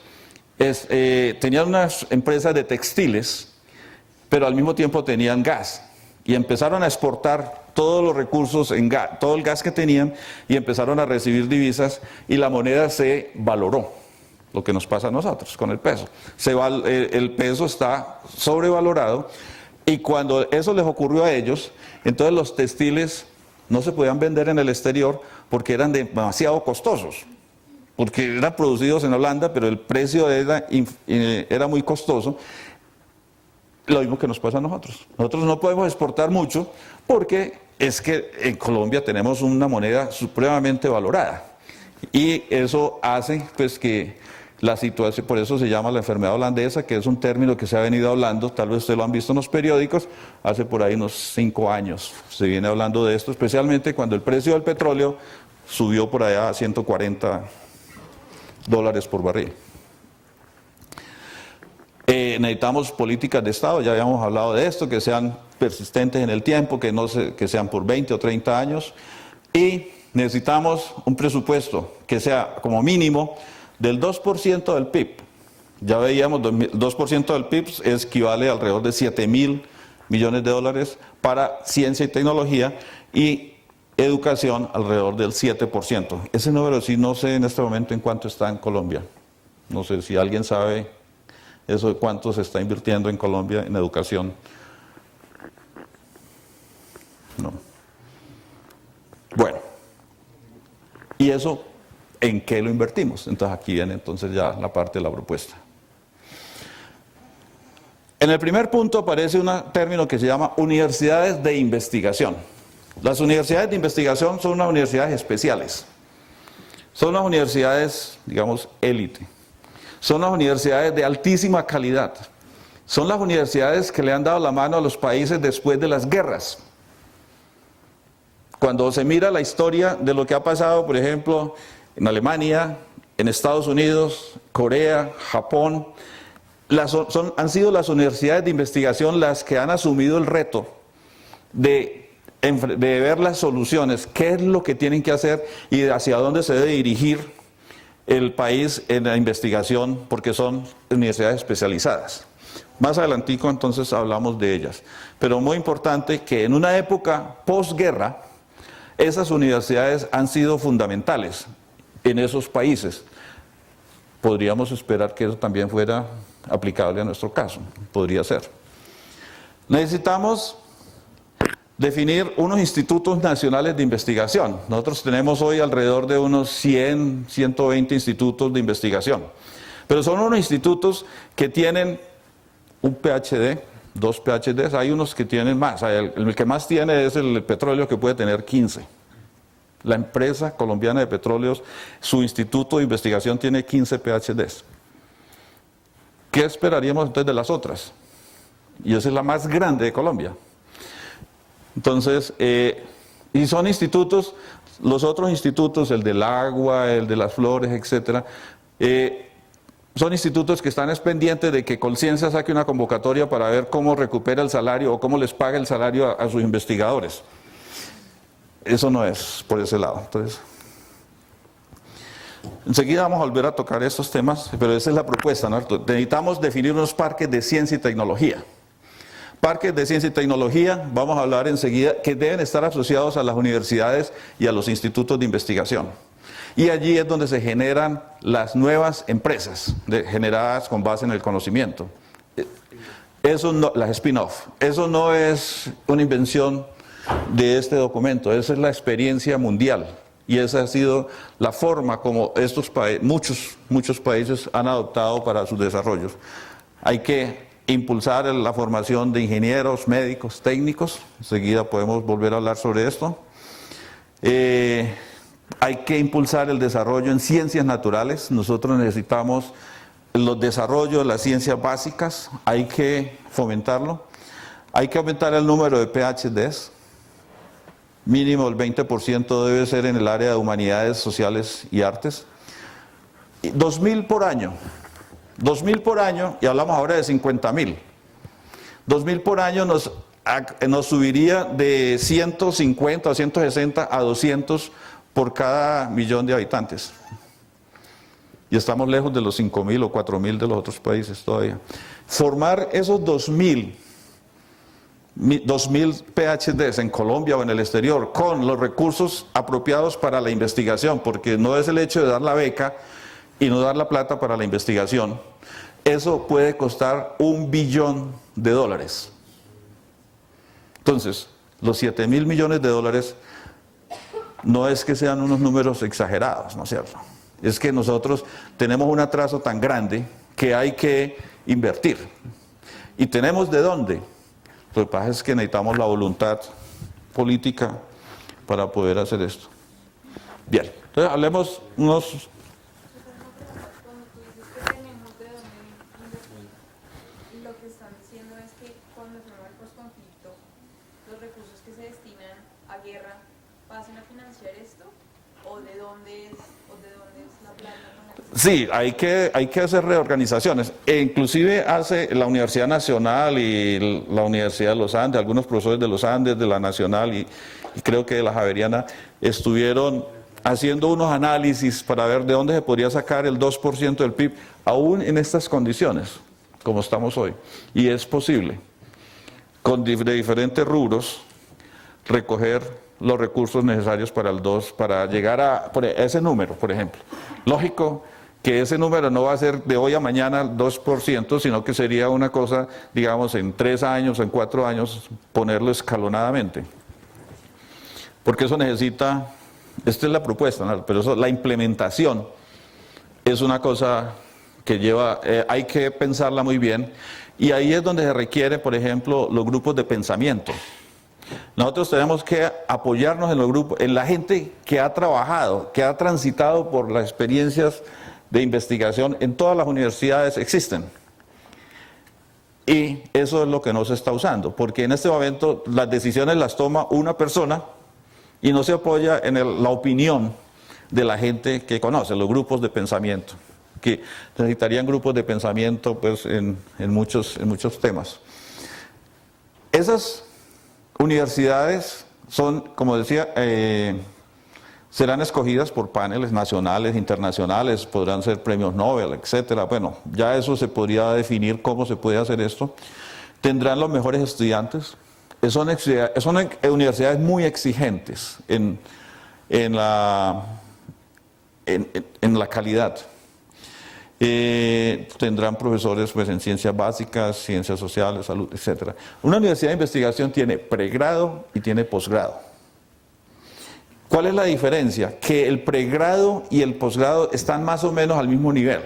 A: tenían unas empresas de textiles, pero al mismo tiempo tenían gas y empezaron a exportar todos los recursos en gas, todo el gas que tenían, y empezaron a recibir divisas y la moneda se valoró. Lo que nos pasa a nosotros con el peso. El peso está sobrevalorado y cuando eso les ocurrió a ellos, entonces los textiles no se podían vender en el exterior porque eran demasiado costosos. Porque eran producidos en Holanda, pero el precio era muy costoso. Lo mismo que nos pasa a nosotros. Nosotros no podemos exportar mucho porque es que en Colombia tenemos una moneda supremamente valorada. Y eso hace pues que la situación, por eso se llama la enfermedad holandesa, que es un término que se ha venido hablando, tal vez ustedes lo han visto en los periódicos, hace por ahí unos 5 años se viene hablando de esto, especialmente cuando el precio del petróleo subió por allá a $140 por barril. Necesitamos políticas de Estado, ya habíamos hablado de esto, que sean persistentes en el tiempo, que sean por 20 o 30 años, y necesitamos un presupuesto que sea como mínimo del 2% del PIB. Ya veíamos, 2% del PIB equivale a alrededor de $7.000 millones para ciencia y tecnología, y educación alrededor del 7%. Ese número sí no sé en este momento en cuánto está en Colombia. No sé si alguien sabe eso de cuánto se está invirtiendo en Colombia en educación. No. Bueno. Y eso, ¿en qué lo invertimos? Entonces aquí viene entonces ya la parte de la propuesta. En el primer punto aparece un término que se llama universidades de investigación. Las universidades de investigación son unas universidades especiales. Son unas universidades, digamos, élite. Son las universidades de altísima calidad. Son las universidades que le han dado la mano a los países después de las guerras. Cuando se mira la historia de lo que ha pasado, por ejemplo, en Alemania, en Estados Unidos, Corea, Japón, han sido las universidades de investigación las que han asumido el reto de ver las soluciones, qué es lo que tienen que hacer y hacia dónde se debe dirigir el país en la investigación, porque son universidades especializadas. Más adelantico entonces hablamos de ellas. Pero muy importante que en una época posguerra, esas universidades han sido fundamentales en esos países. Podríamos esperar que eso también fuera aplicable a nuestro caso, podría ser. Necesitamos definir unos institutos nacionales de investigación. Nosotros tenemos hoy alrededor de unos 100, 120 institutos de investigación. Pero son unos institutos que tienen un PhD, 2 PhDs, hay unos que tienen más. El que más tiene es el petróleo, que puede tener 15. La empresa colombiana de petróleos, su instituto de investigación tiene 15 PhDs. ¿Qué esperaríamos entonces de las otras? Y esa es la más grande de Colombia. Entonces, y son institutos, los otros institutos, el del agua, el de las flores, etcétera, son institutos que están pendientes de que Colciencia saque una convocatoria para ver cómo recupera el salario o cómo les paga el salario a sus investigadores. Eso no es por ese lado. Entonces, enseguida vamos a volver a tocar estos temas, pero esa es la propuesta, ¿no? Necesitamos definir unos parques de ciencia y tecnología. Parques de ciencia y tecnología, vamos a hablar enseguida, que deben estar asociados a las universidades y a los institutos de investigación. Y allí es donde se generan las nuevas empresas, generadas con base en el conocimiento. Eso no, las spin-off, eso no es una invención de este documento, esa es la experiencia mundial. Y esa ha sido la forma como muchos países han adoptado para sus desarrollos. Hay que impulsar la formación de ingenieros, médicos, técnicos. Enseguida podemos volver a hablar sobre esto. Hay que impulsar el desarrollo en ciencias naturales. Nosotros necesitamos los desarrollos de las ciencias básicas. Hay que fomentarlo. Hay que aumentar el número de PhDs. Mínimo el 20% debe ser en el área de humanidades, sociales y artes. 2.000 por año. 2.000 por año, y hablamos ahora de 50.000. 2.000 por año nos subiría de 150 o 160 a 200 por cada millón de habitantes. Y estamos lejos de los 5.000 o 4.000 de los otros países todavía. Formar esos 2.000 PhDs en Colombia o en el exterior con los recursos apropiados para la investigación, porque no es el hecho de dar la beca y no dar la plata para la investigación, eso puede costar $1 billón. Entonces, los 7.000 millones de dólares no es que sean unos números exagerados, ¿no es cierto? Es que nosotros tenemos un atraso tan grande que hay que invertir. ¿Y tenemos de dónde? Lo que pasa es que necesitamos la voluntad política para poder hacer esto. Bien, entonces hablemos unos...
C: Cuando tú dices que tenemos de dónde invertir, lo que están diciendo es que cuando se va el posconflicto, los recursos que se destinan a guerra pasen a financiar esto, o de dónde es la plata con la que se...
A: Sí, hay que hacer reorganizaciones. Inclusive hace la Universidad Nacional y la Universidad de los Andes, algunos profesores de los Andes, de la Nacional y creo que de la Javeriana, estuvieron haciendo unos análisis para ver de dónde se podría sacar el 2% del PIB, aún en estas condiciones, como estamos hoy. Y es posible, de diferentes rubros, recoger los recursos necesarios para el 2, para llegar a ese número, por ejemplo. Lógico que ese número no va a ser de hoy a mañana el 2%, sino que sería una cosa, digamos, en 3 años, en 4 años, ponerlo escalonadamente. Porque eso necesita, esta es la propuesta, ¿no? Pero eso, la implementación es una cosa que lleva, hay que pensarla muy bien, y ahí es donde se requiere, por ejemplo, los grupos de pensamiento. Nosotros tenemos que apoyarnos en los grupos, en la gente que ha trabajado, que ha transitado por las experiencias de investigación. En todas las universidades existen. Y eso es lo que no se está usando, porque en este momento las decisiones las toma una persona y no se apoya en la opinión de la gente que conoce, los grupos de pensamiento, que necesitarían grupos de pensamiento pues, en muchos temas. Esas universidades son, como decía, serán escogidas por paneles nacionales, internacionales, podrán ser premios Nobel, etcétera. Bueno, ya eso se podría definir cómo se puede hacer esto. Tendrán los mejores estudiantes. Son universidades muy exigentes en la calidad. Tendrán profesores pues, en ciencias básicas, ciencias sociales, salud, etc. Una universidad de investigación tiene pregrado y tiene posgrado. ¿Cuál es la diferencia? Que el pregrado y el posgrado están más o menos al mismo nivel.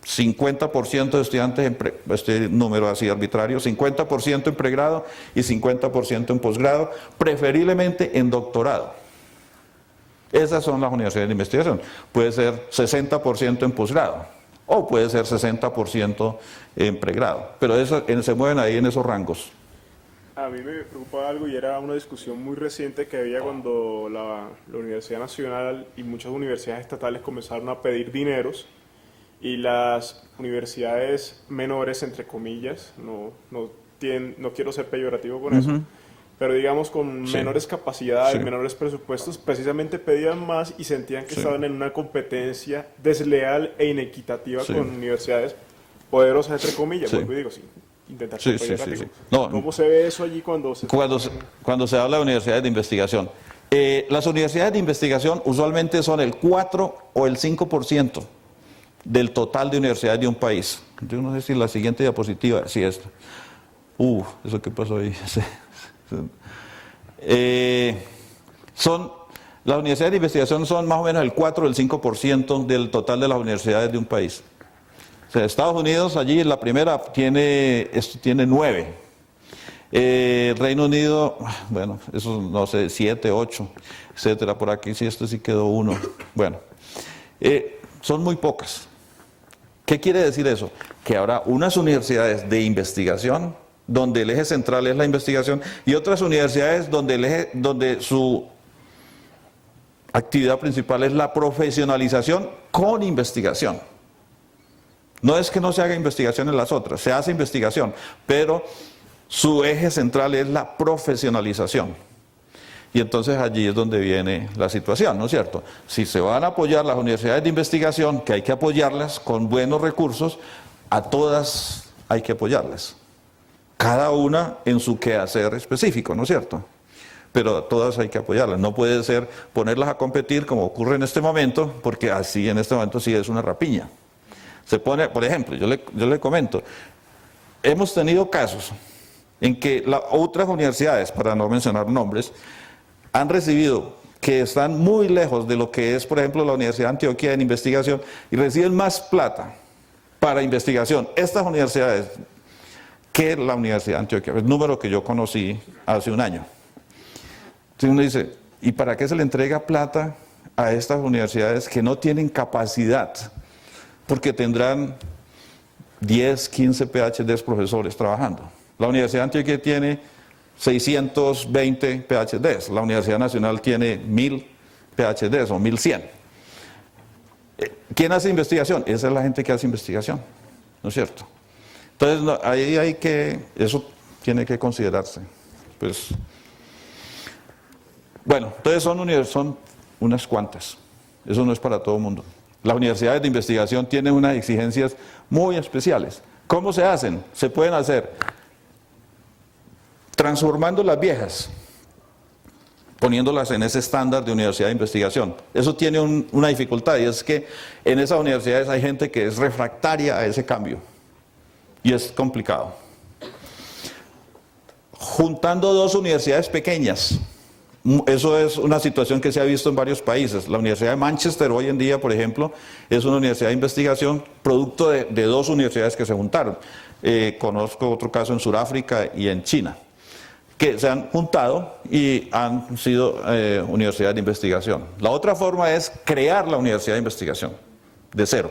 A: 50% de estudiantes, este número así arbitrario, 50% en pregrado y 50% en posgrado, preferiblemente en doctorado. Esas son las universidades de investigación. Puede ser 60% en posgrado o puede ser 60% en pregrado, pero se mueven ahí en esos rangos.
D: A mí me preocupa algo y era una discusión muy reciente que había cuando la Universidad Nacional y muchas universidades estatales comenzaron a pedir dineros y las universidades menores, entre comillas, no quiero ser peyorativo con eso, pero digamos con menores capacidades, menores presupuestos, precisamente pedían más y sentían que estaban en una competencia desleal e inequitativa con universidades poderosas, entre comillas, vuelvo y digo, intentar ser peyorativo.
A: No,
D: ¿cómo se ve eso allí cuando
A: se habla de universidades de investigación? Las universidades de investigación usualmente son el 4 o el 5% del total de universidades de un país. Yo no sé si la siguiente diapositiva, sí esta. ¿Eso qué pasó ahí? Las universidades de investigación son más o menos el 4 o el 5% del total de las universidades de un país. O sea, Estados Unidos, allí la primera tiene 9. Reino Unido, bueno, eso no sé, 7, 8, etcétera. Por aquí sí, sí quedó 1. Bueno, son muy pocas. ¿Qué quiere decir eso? Que habrá unas universidades de investigación donde el eje central es la investigación y otras universidades donde su actividad principal es la profesionalización con investigación. No es que no se haga investigación en las otras, se hace investigación, pero su eje central es la profesionalización. Y entonces allí es donde viene la situación, ¿no es cierto? Si se van a apoyar las universidades de investigación, que hay que apoyarlas con buenos recursos, a todas hay que apoyarlas. Cada una en su quehacer específico, ¿no es cierto? Pero a todas hay que apoyarlas. No puede ser ponerlas a competir como ocurre en este momento, porque así en este momento sí es una rapiña. Se pone, por ejemplo, yo le comento, hemos tenido casos en que otras universidades, para no mencionar nombres, han recibido, que están muy lejos de lo que es, por ejemplo, la Universidad de Antioquia en investigación, y reciben más plata para investigación, estas universidades, que la Universidad de Antioquia, el número que yo conocí hace un año. Entonces uno dice, ¿y para qué se le entrega plata a estas universidades que no tienen capacidad? Porque tendrán 10, 15 PhDs profesores trabajando. La Universidad de Antioquia tiene 620 PhDs, la Universidad Nacional tiene 1000 PhDs o 1100. ¿Quién hace investigación? Esa es la gente que hace investigación, ¿no es cierto? Entonces ahí eso tiene que considerarse. Pues, bueno, entonces son unas cuantas, eso no es para todo el mundo. Las universidades de investigación tienen unas exigencias muy especiales. ¿Cómo se hacen? Se pueden hacer transformando las viejas, poniéndolas en ese estándar de universidad de investigación. Eso tiene una dificultad, y es que en esas universidades hay gente que es refractaria a ese cambio, y es complicado. Juntando dos universidades pequeñas, eso es una situación que se ha visto en varios países. La Universidad de Manchester hoy en día, por ejemplo, es una universidad de investigación producto de dos universidades que se juntaron. Conozco otro caso en Sudáfrica y en China, que se han juntado y han sido universidades de investigación. La otra forma es crear la universidad de investigación, de cero.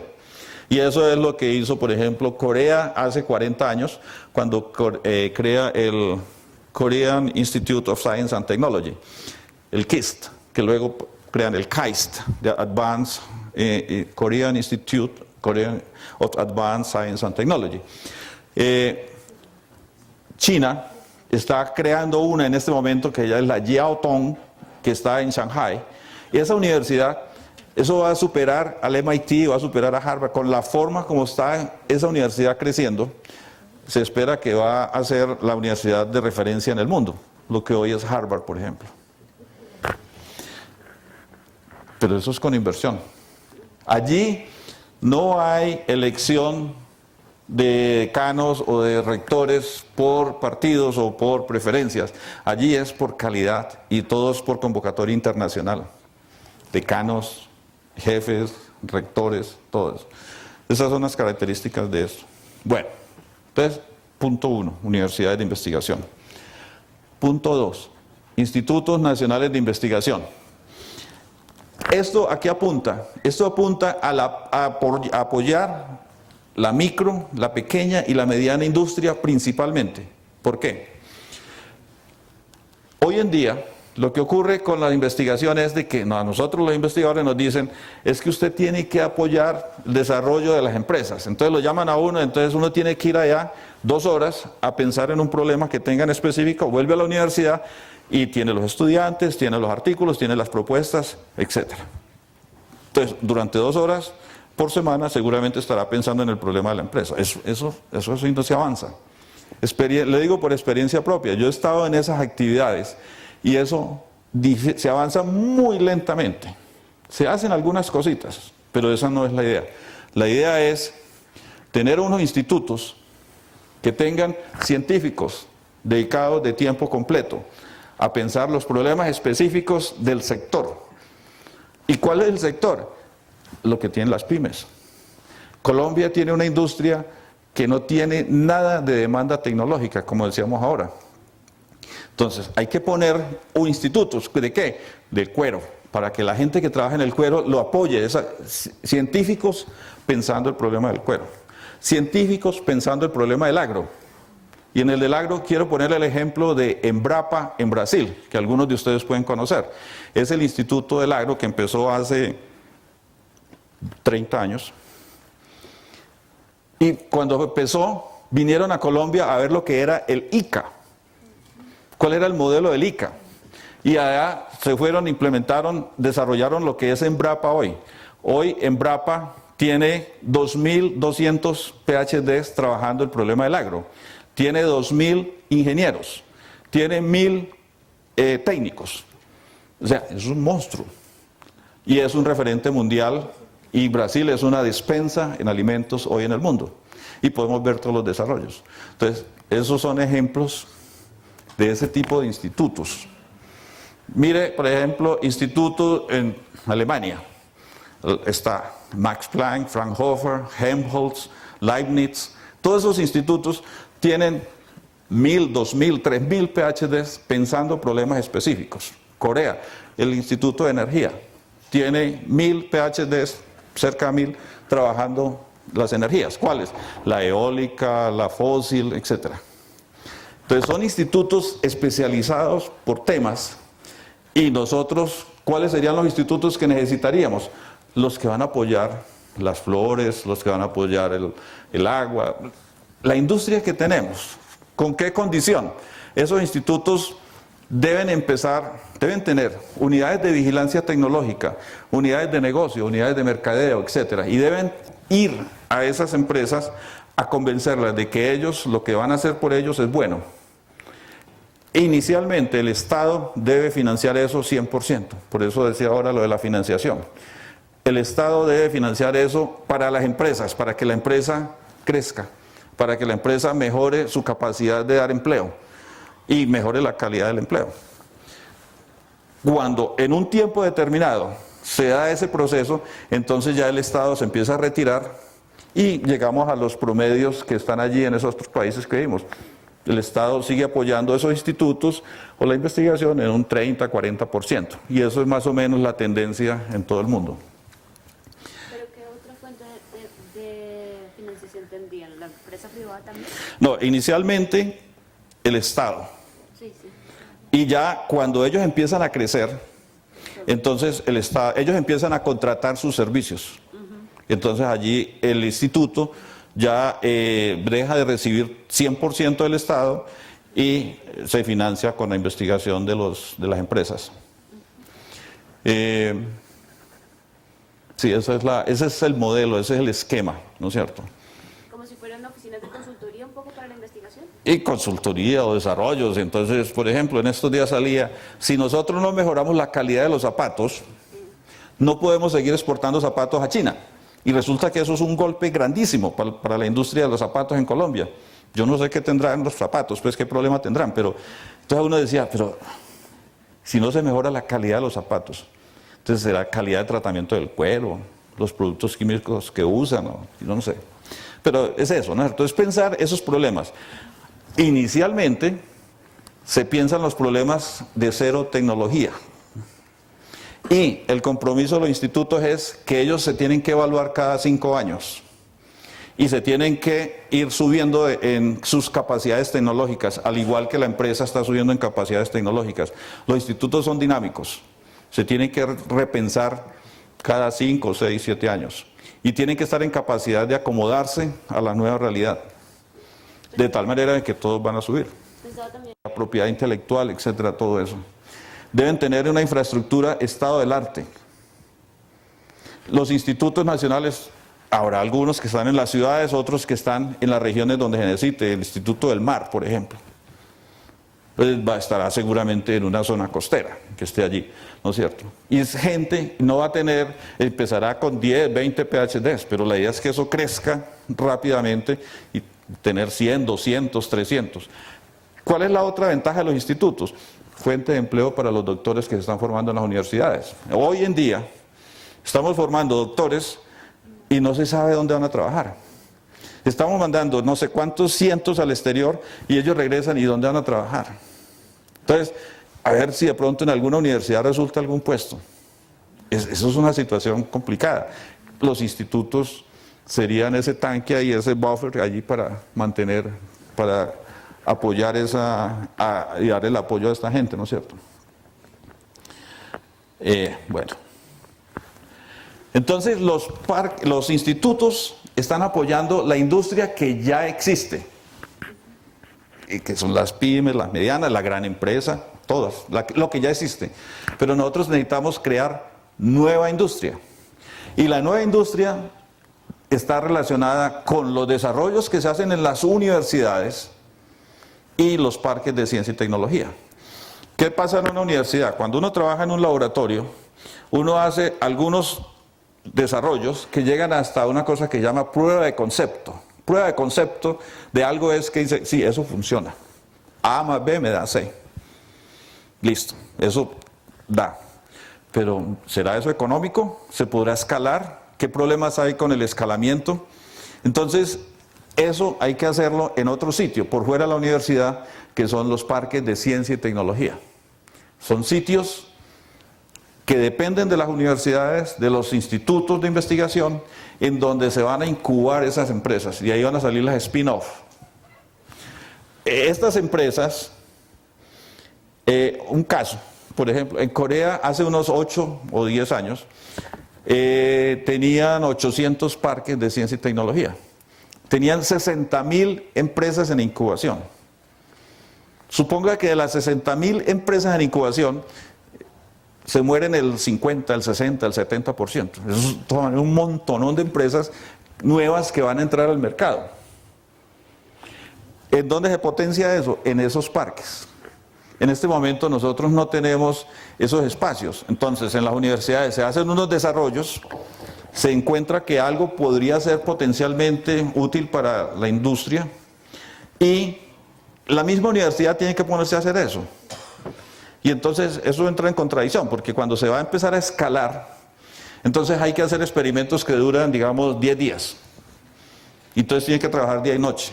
A: Y eso es lo que hizo, por ejemplo, Corea hace 40 años, cuando crea el Korean Institute of Science and Technology, el KIST, que luego crean el KAIST, the Advanced Korean Institute of Advanced Science and Technology. China está creando una en este momento que ya es la Jiao Tong, que está en Shanghai, y esa universidad, eso va a superar al MIT, va a superar a Harvard, con la forma como está esa universidad creciendo. Se espera que va a ser la universidad de referencia en el mundo, lo que hoy es Harvard, por ejemplo. Pero eso es con inversión. Allí no hay elección de decanos o de rectores por partidos o por preferencias. Allí es por calidad y todo es por convocatoria internacional. Decanos, jefes, rectores, todo eso. Esas son las características de esto. Bueno. Entonces, punto 1, universidades de investigación. Punto 2, institutos nacionales de investigación. Esto a qué apunta? Esto apunta a apoyar la micro, la pequeña y la mediana industria principalmente. ¿Por qué? Hoy en día, lo que ocurre con la investigación es de que a nosotros los investigadores nos dicen es que usted tiene que apoyar el desarrollo de las empresas. Entonces lo llaman a uno, entonces uno tiene que ir allá 2 horas a pensar en un problema que tengan específico, vuelve a la universidad y tiene los estudiantes, tiene los artículos, tiene las propuestas, etc. Entonces, durante 2 horas por semana seguramente estará pensando en el problema de la empresa. Eso no se avanza. Le digo por experiencia propia, yo he estado en esas actividades y eso se avanza muy lentamente. Se hacen algunas cositas, pero esa no es la idea. La idea es tener unos institutos que tengan científicos dedicados de tiempo completo a pensar los problemas específicos del sector. ¿Y cuál es el sector? Lo que tienen las pymes. Colombia tiene una industria que no tiene nada de demanda tecnológica, como decíamos ahora. Entonces, hay que poner institutos, ¿de qué? Del cuero, para que la gente que trabaja en el cuero lo apoye. Científicos pensando el problema del cuero. Científicos pensando el problema del agro. Y en el del agro quiero ponerle el ejemplo de Embrapa en Brasil, que algunos de ustedes pueden conocer. Es el Instituto del Agro que empezó hace 30 años. Y cuando empezó, vinieron a Colombia a ver lo que era el ICA. ¿Cuál era el modelo del ICA? Y allá se fueron, implementaron, desarrollaron lo que es Embrapa hoy. Hoy Embrapa tiene 2.200 PhDs trabajando el problema del agro. Tiene 2.000 ingenieros. Tiene 1.000 técnicos. O sea, es un monstruo. Y es un referente mundial. Y Brasil es una despensa en alimentos hoy en el mundo. Y podemos ver todos los desarrollos. Entonces, esos son ejemplos de ese tipo de institutos. Mire, por ejemplo, institutos en Alemania. Está Max Planck, Fraunhofer, Helmholtz, Leibniz. Todos esos institutos tienen 1.000, 2.000, 3.000 PhDs pensando problemas específicos. Corea, el Instituto de Energía, tiene 1.000 PhDs, cerca de 1.000, trabajando las energías. ¿Cuáles? La eólica, la fósil, etc. Entonces son institutos especializados por temas. Y nosotros, ¿cuáles serían los institutos que necesitaríamos? Los que van a apoyar las flores, los que van a apoyar el agua, la industria que tenemos. ¿Con qué condición? Esos institutos deben tener unidades de vigilancia tecnológica, unidades de negocio, unidades de mercadeo, etcétera, y deben ir a esas empresas a convencerlas de que ellos, lo que van a hacer por ellos es bueno. Inicialmente el Estado debe financiar eso 100%, por eso decía ahora lo de la financiación. El Estado debe financiar eso para las empresas, para que la empresa crezca, para que la empresa mejore su capacidad de dar empleo y mejore la calidad del empleo. Cuando en un tiempo determinado se da ese proceso, entonces ya el Estado se empieza a retirar y llegamos a los promedios que están allí en esos otros países que vimos. El Estado sigue apoyando esos institutos o la investigación en un 30-40%, y eso es más o menos la tendencia en todo el mundo.
B: ¿Pero qué otra fuente de financiación tendrían? ¿La empresa privada también?
A: No, inicialmente el Estado.
B: Sí, sí.
A: Y ya cuando ellos empiezan a crecer, entonces ellos empiezan a contratar sus servicios. Entonces allí el instituto ya deja de recibir 100% del Estado y se financia con la investigación de las empresas. Sí, ese es el modelo, ese es el esquema, ¿no es cierto?
B: Como si fueran oficinas de consultoría un poco para la investigación.
A: Y consultoría o desarrollos. Entonces, por ejemplo, en estos días salía, si nosotros no mejoramos la calidad de los zapatos, no podemos seguir exportando zapatos a China. Y resulta que eso es un golpe grandísimo para la industria de los zapatos en Colombia. Yo no sé qué tendrán los zapatos, pues qué problema tendrán, pero entonces uno decía, pero si no se mejora la calidad de los zapatos, entonces será calidad de tratamiento del cuero, los productos químicos que usan, no sé. Pero es eso, ¿no? Entonces pensar esos problemas. Inicialmente se piensan los problemas de cero tecnología. Y el compromiso de los institutos es que ellos se tienen que evaluar cada 5 años y se tienen que ir subiendo en sus capacidades tecnológicas, al igual que la empresa está subiendo en capacidades tecnológicas. Los institutos son dinámicos, se tienen que repensar cada 5, 6, 7 años y tienen que estar en capacidad de acomodarse a la nueva realidad, de tal manera que todos van a subir. La propiedad intelectual, etcétera, todo eso. Deben tener una infraestructura estado del arte. Los institutos nacionales, habrá algunos que están en las ciudades, otros que están en las regiones donde se necesite. El Instituto del Mar, por ejemplo, pues estará seguramente en una zona costera que esté allí, ¿no es cierto? Y es gente, no va a tener, empezará con 10, 20 PhDs, pero la idea es que eso crezca rápidamente y tener 100, 200, 300. ¿Cuál es la otra ventaja de los institutos? Fuente de empleo para los doctores que se están formando en las universidades. Hoy en día estamos formando doctores y no se sabe dónde van a trabajar. Estamos mandando no sé cuántos cientos al exterior y ellos regresan y dónde van a trabajar. Entonces, a ver si de pronto en alguna universidad resulta algún puesto. Eso es una situación complicada. Los institutos serían ese tanque ahí, ese buffer allí para mantener, para apoyar y dar el apoyo a esta gente, ¿no es cierto? Bueno. Entonces los institutos están apoyando la industria que ya existe, que son las pymes, las medianas, la gran empresa, todas, lo que ya existe. Pero nosotros necesitamos crear nueva industria. Y la nueva industria está relacionada con los desarrollos que se hacen en las universidades y los parques de ciencia y tecnología. ¿Qué pasa en una universidad? Cuando uno trabaja en un laboratorio, uno hace algunos desarrollos que llegan hasta una cosa que llama prueba de concepto. Prueba de concepto de algo es que dice, sí, eso funciona. A más B me da C. Listo, eso da. Pero ¿será eso económico? ¿Se podrá escalar? ¿Qué problemas hay con el escalamiento? Entonces, eso hay que hacerlo en otro sitio, por fuera de la universidad, que son los parques de ciencia y tecnología. Son sitios que dependen de las universidades, de los institutos de investigación, en donde se van a incubar esas empresas, y ahí van a salir las spin-off. Estas empresas, un caso, por ejemplo, en Corea hace unos 8 o 10 años, tenían 800 parques de ciencia y tecnología. Tenían 60.000 empresas en incubación. Suponga que de las 60.000 empresas en incubación, se mueren el 50, el 60, el 70%. Eso es un montonón de empresas nuevas que van a entrar al mercado. ¿En dónde se potencia eso? En esos parques. En este momento nosotros no tenemos esos espacios. Entonces, en las universidades se hacen unos desarrollos, se encuentra que algo podría ser potencialmente útil para la industria y la misma universidad tiene que ponerse a hacer eso. Y entonces eso entra en contradicción, porque cuando se va a empezar a escalar, entonces hay que hacer experimentos que duran, digamos, 10 días. Y entonces tienen que trabajar día y noche.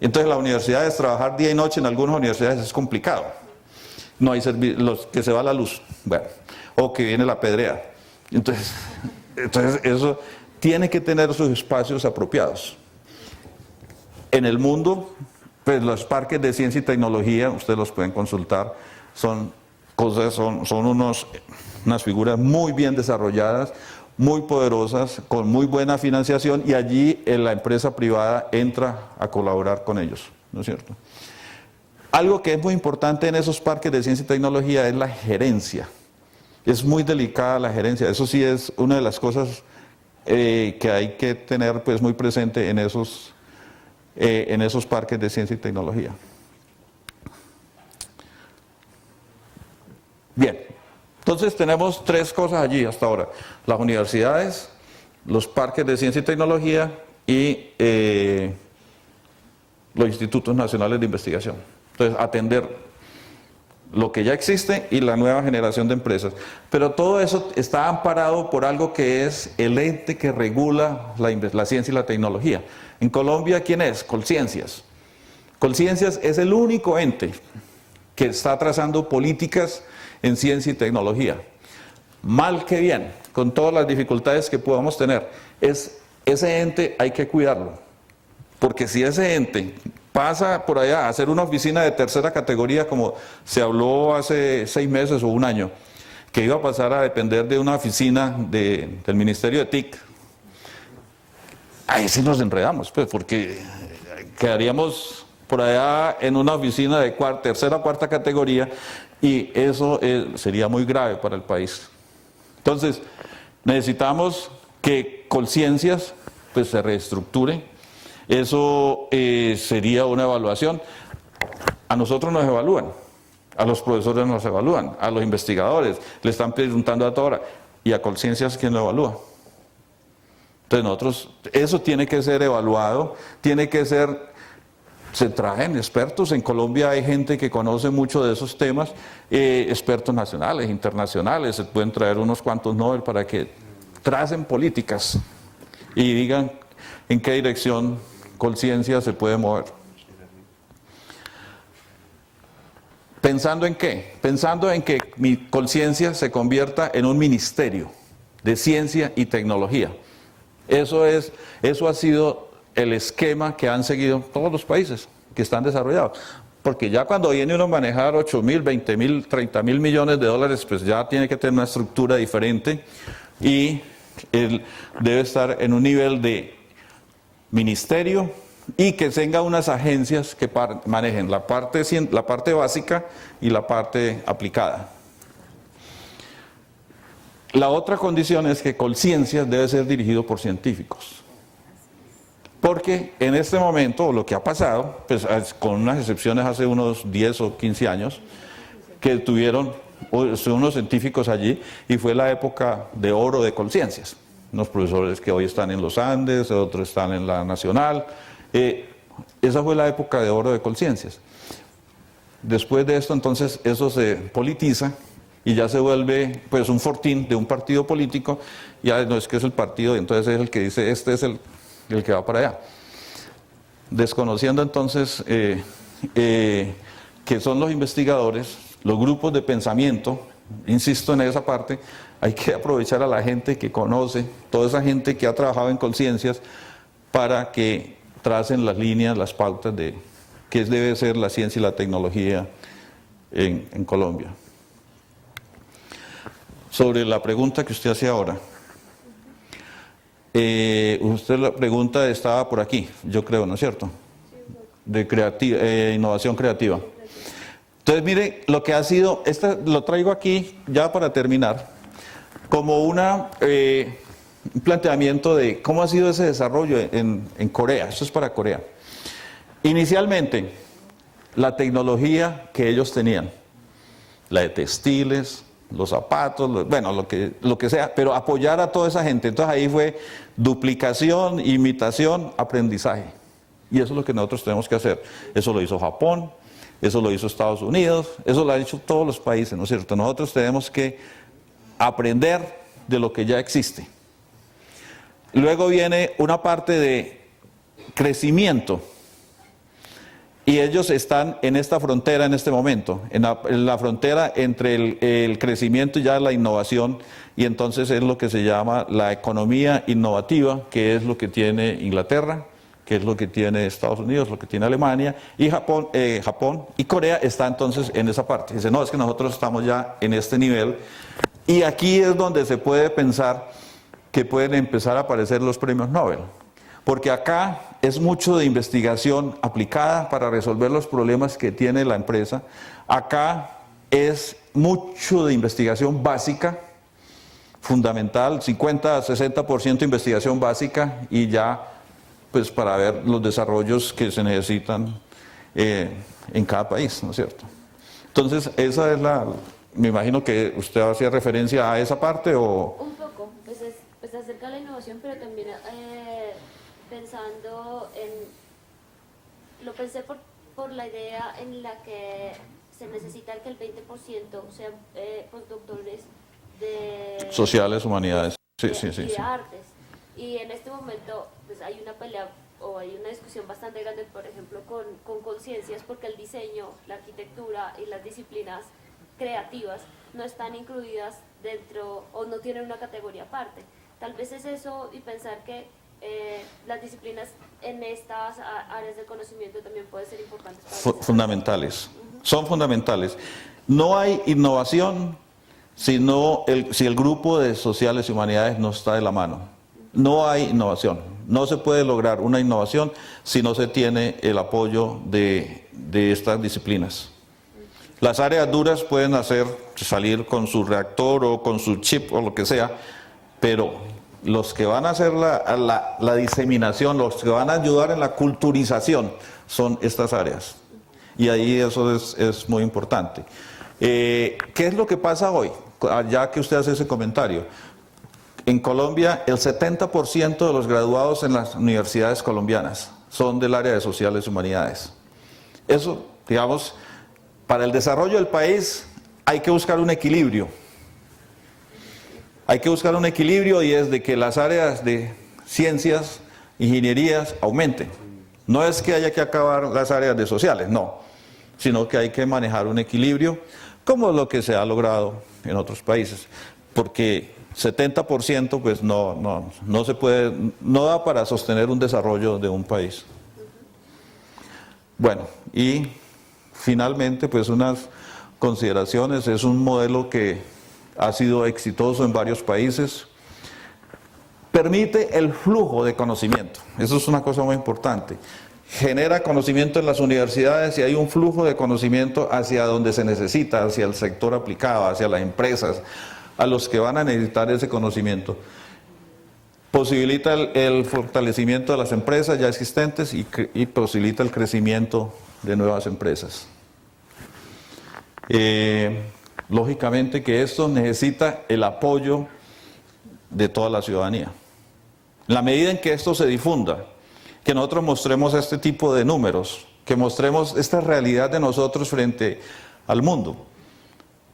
A: Entonces la universidad es trabajar día y noche, en algunas universidades es complicado. No hay los que se va la luz, bueno, o que viene la pedrea. Entonces eso tiene que tener sus espacios apropiados. En el mundo, pues los parques de ciencia y tecnología, ustedes los pueden consultar, son unas figuras muy bien desarrolladas, muy poderosas, con muy buena financiación, y allí la empresa privada entra a colaborar con ellos, ¿no es cierto? Algo que es muy importante en esos parques de ciencia y tecnología es la gerencia. Es muy delicada la gerencia, eso sí es una de las cosas que hay que tener pues muy presente en esos parques de ciencia y tecnología. Bien, entonces tenemos 3 cosas allí hasta ahora: las universidades, los parques de ciencia y tecnología y los institutos nacionales de investigación. Entonces, atender lo que ya existe y la nueva generación de empresas. Pero todo eso está amparado por algo que es el ente que regula la ciencia y la tecnología. En Colombia, ¿quién es? Colciencias. Colciencias es el único ente que está trazando políticas en ciencia y tecnología. Mal que bien, con todas las dificultades que podamos tener, ese ente hay que cuidarlo. Porque si ese ente pasa por allá a hacer una oficina de tercera categoría, como se habló hace 6 meses o 1 año, que iba a pasar a depender de una oficina del Ministerio de TIC, ahí sí nos enredamos, pues, porque quedaríamos por allá en una oficina de tercera o cuarta categoría, y eso sería muy grave para el país. Entonces, necesitamos que Colciencias pues se reestructure. Eso sería una evaluación. A nosotros nos evalúan, a los profesores nos evalúan, a los investigadores le están preguntando a toda hora, y a Colciencias, ¿quién lo evalúa? Entonces nosotros, eso tiene que ser evaluado, se traen expertos. En Colombia hay gente que conoce mucho de esos temas, expertos nacionales, internacionales, se pueden traer unos cuantos Nobel para que tracen políticas y digan en qué dirección Colciencias se puede mover. ¿Pensando en qué? Pensando en que mi Colciencias se convierta en un ministerio de ciencia y tecnología. Eso ha sido el esquema que han seguido todos los países que están desarrollados. Porque ya cuando viene uno a manejar 8.000, 20.000, 30.000 millones de dólares, pues ya tiene que tener una estructura diferente y él debe estar en un nivel de ministerio y que tenga unas agencias que manejen la parte básica y la parte aplicada. La otra condición es que Colciencias debe ser dirigido por científicos. Porque en este momento, lo que ha pasado, pues con unas excepciones hace unos 10 o 15 años, que tuvieron unos científicos allí, y fue la época de oro de Colciencias. Unos profesores que hoy están en los Andes, otros están en la Nacional. Esa fue la época de oro de Colciencias. Después de esto, entonces, eso se politiza y ya se vuelve pues un fortín de un partido político. Ya no es que es el partido, entonces es el que dice, este es el que va para allá. Desconociendo entonces que son los investigadores, los grupos de pensamiento, insisto en esa parte, hay que aprovechar a la gente que conoce, toda esa gente que ha trabajado en Colciencias, para que tracen las líneas, las pautas de qué debe ser la ciencia y la tecnología en Colombia. Sobre la pregunta que usted hace ahora, la pregunta estaba por aquí, yo creo, ¿no es cierto? De innovación creativa. Entonces, mire, lo que ha sido, lo traigo aquí ya para terminar, como un planteamiento de cómo ha sido ese desarrollo en Corea. Esto es para Corea. Inicialmente, la tecnología que ellos tenían, la de textiles, los zapatos, bueno, lo que sea, pero apoyar a toda esa gente. Entonces ahí fue duplicación, imitación, aprendizaje. Y eso es lo que nosotros tenemos que hacer. Eso lo hizo Japón, eso lo hizo Estados Unidos, eso lo han hecho todos los países, ¿no es cierto? Nosotros tenemos que aprender de lo que ya existe. Luego viene una parte de crecimiento. Y ellos están en esta frontera en este momento, en la frontera entre el crecimiento y ya la innovación, y entonces es lo que se llama la economía innovativa, que es lo que tiene Inglaterra, que es lo que tiene Estados Unidos, lo que tiene Alemania, y Japón y Corea está entonces en esa parte. Dice, no, es que nosotros estamos ya en este nivel, y aquí es donde se puede pensar que pueden empezar a aparecer los premios Nobel. Porque acá es mucho de investigación aplicada para resolver los problemas que tiene la empresa. Acá es mucho de investigación básica, fundamental, 50-60% investigación básica, y ya pues para ver los desarrollos que se necesitan en cada país, ¿no es cierto? Entonces, esa es me imagino que usted hacía referencia a esa parte o...
B: Un poco, pues acerca de la innovación, pero también pensando lo pensé por la idea en la que se necesita que el 20% sean postdoctores de
A: sociales, humanidades, sí.
B: de artes. Y en este momento pues hay una pelea o hay una discusión bastante grande, por ejemplo, con Colciencias, porque el diseño, la arquitectura y las disciplinas creativas no están incluidas dentro o no tienen una categoría aparte. Tal vez es eso, y pensar que las disciplinas en estas áreas del conocimiento también pueden ser importantes para
A: fundamentales. Son fundamentales. No hay innovación si el grupo de sociales y humanidades no está de la mano. No hay innovación. No se puede lograr una innovación si no se tiene el apoyo de estas disciplinas. Las áreas duras pueden salir con su reactor o con su chip o lo que sea, pero los que van a hacer la diseminación, los que van a ayudar en la culturización, son estas áreas. Y ahí eso es muy importante. ¿Qué es lo que pasa hoy? Ya que usted hace ese comentario. En Colombia, el 70% de los graduados en las universidades colombianas son del área de sociales y humanidades. Eso, digamos, para el desarrollo del país hay que buscar un equilibrio. Hay que buscar un equilibrio, y es de que las áreas de ciencias, ingenierías aumenten. No es que haya que acabar las áreas de sociales, no, sino que hay que manejar un equilibrio, como lo que se ha logrado en otros países, porque 70% pues no se puede, no da para sostener un desarrollo de un país. Bueno, y finalmente pues unas consideraciones. Es un modelo que ha sido exitoso en varios países. permite el flujo de conocimiento. Eso es una cosa muy importante. Genera conocimiento en las universidades y hay un flujo de conocimiento hacia donde se necesita, hacia el sector aplicado, hacia las empresas, a los que van a necesitar ese conocimiento. Posibilita el fortalecimiento de las empresas ya existentes y posibilita el crecimiento de nuevas empresas. Lógicamente que esto necesita el apoyo de toda la ciudadanía. En la medida en que esto se difunda, que nosotros mostremos este tipo de números, que mostremos esta realidad de nosotros frente al mundo,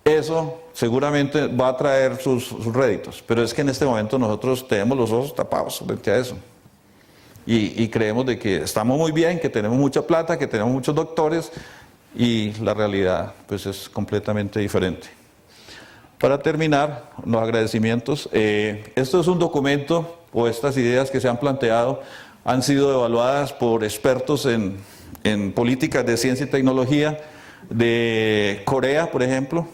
A: eso seguramente va a traer sus réditos, pero es que en este momento nosotros tenemos los ojos tapados frente a eso. Y creemos de que estamos muy bien, que tenemos mucha plata, que tenemos muchos doctores, y la realidad pues es completamente diferente. Para terminar, los agradecimientos. Esto es un documento, o estas ideas que se han planteado, han sido evaluadas por expertos en políticas de ciencia y tecnología de Corea, por ejemplo.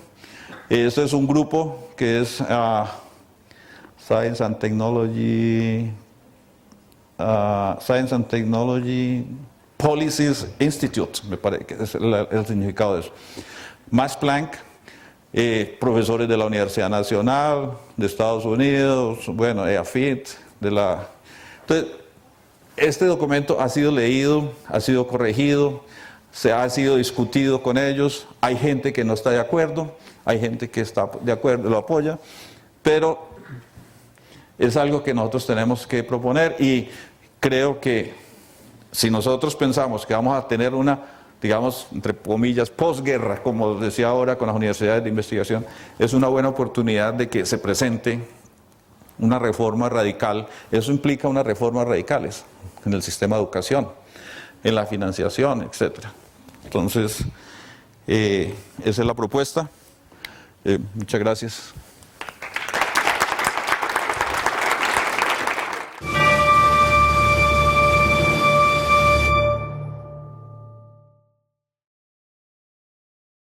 A: Este es un grupo que es Science and Technology Policies Institute, me parece que es el significado de eso. Max Planck, profesores de la Universidad Nacional de Estados Unidos, bueno, EAFIT, Entonces, este documento ha sido leído, ha sido corregido, ha sido discutido con ellos, hay gente que no está de acuerdo, hay gente que está de acuerdo, lo apoya, pero es algo que nosotros tenemos que proponer y creo que si nosotros pensamos que vamos a tener una, digamos, entre comillas, posguerra, como decía ahora con las universidades de investigación, es una buena oportunidad de que se presente una reforma radical. Eso implica unas reformas radicales en el sistema de educación, en la financiación, etc. Entonces, esa es la propuesta. Muchas gracias.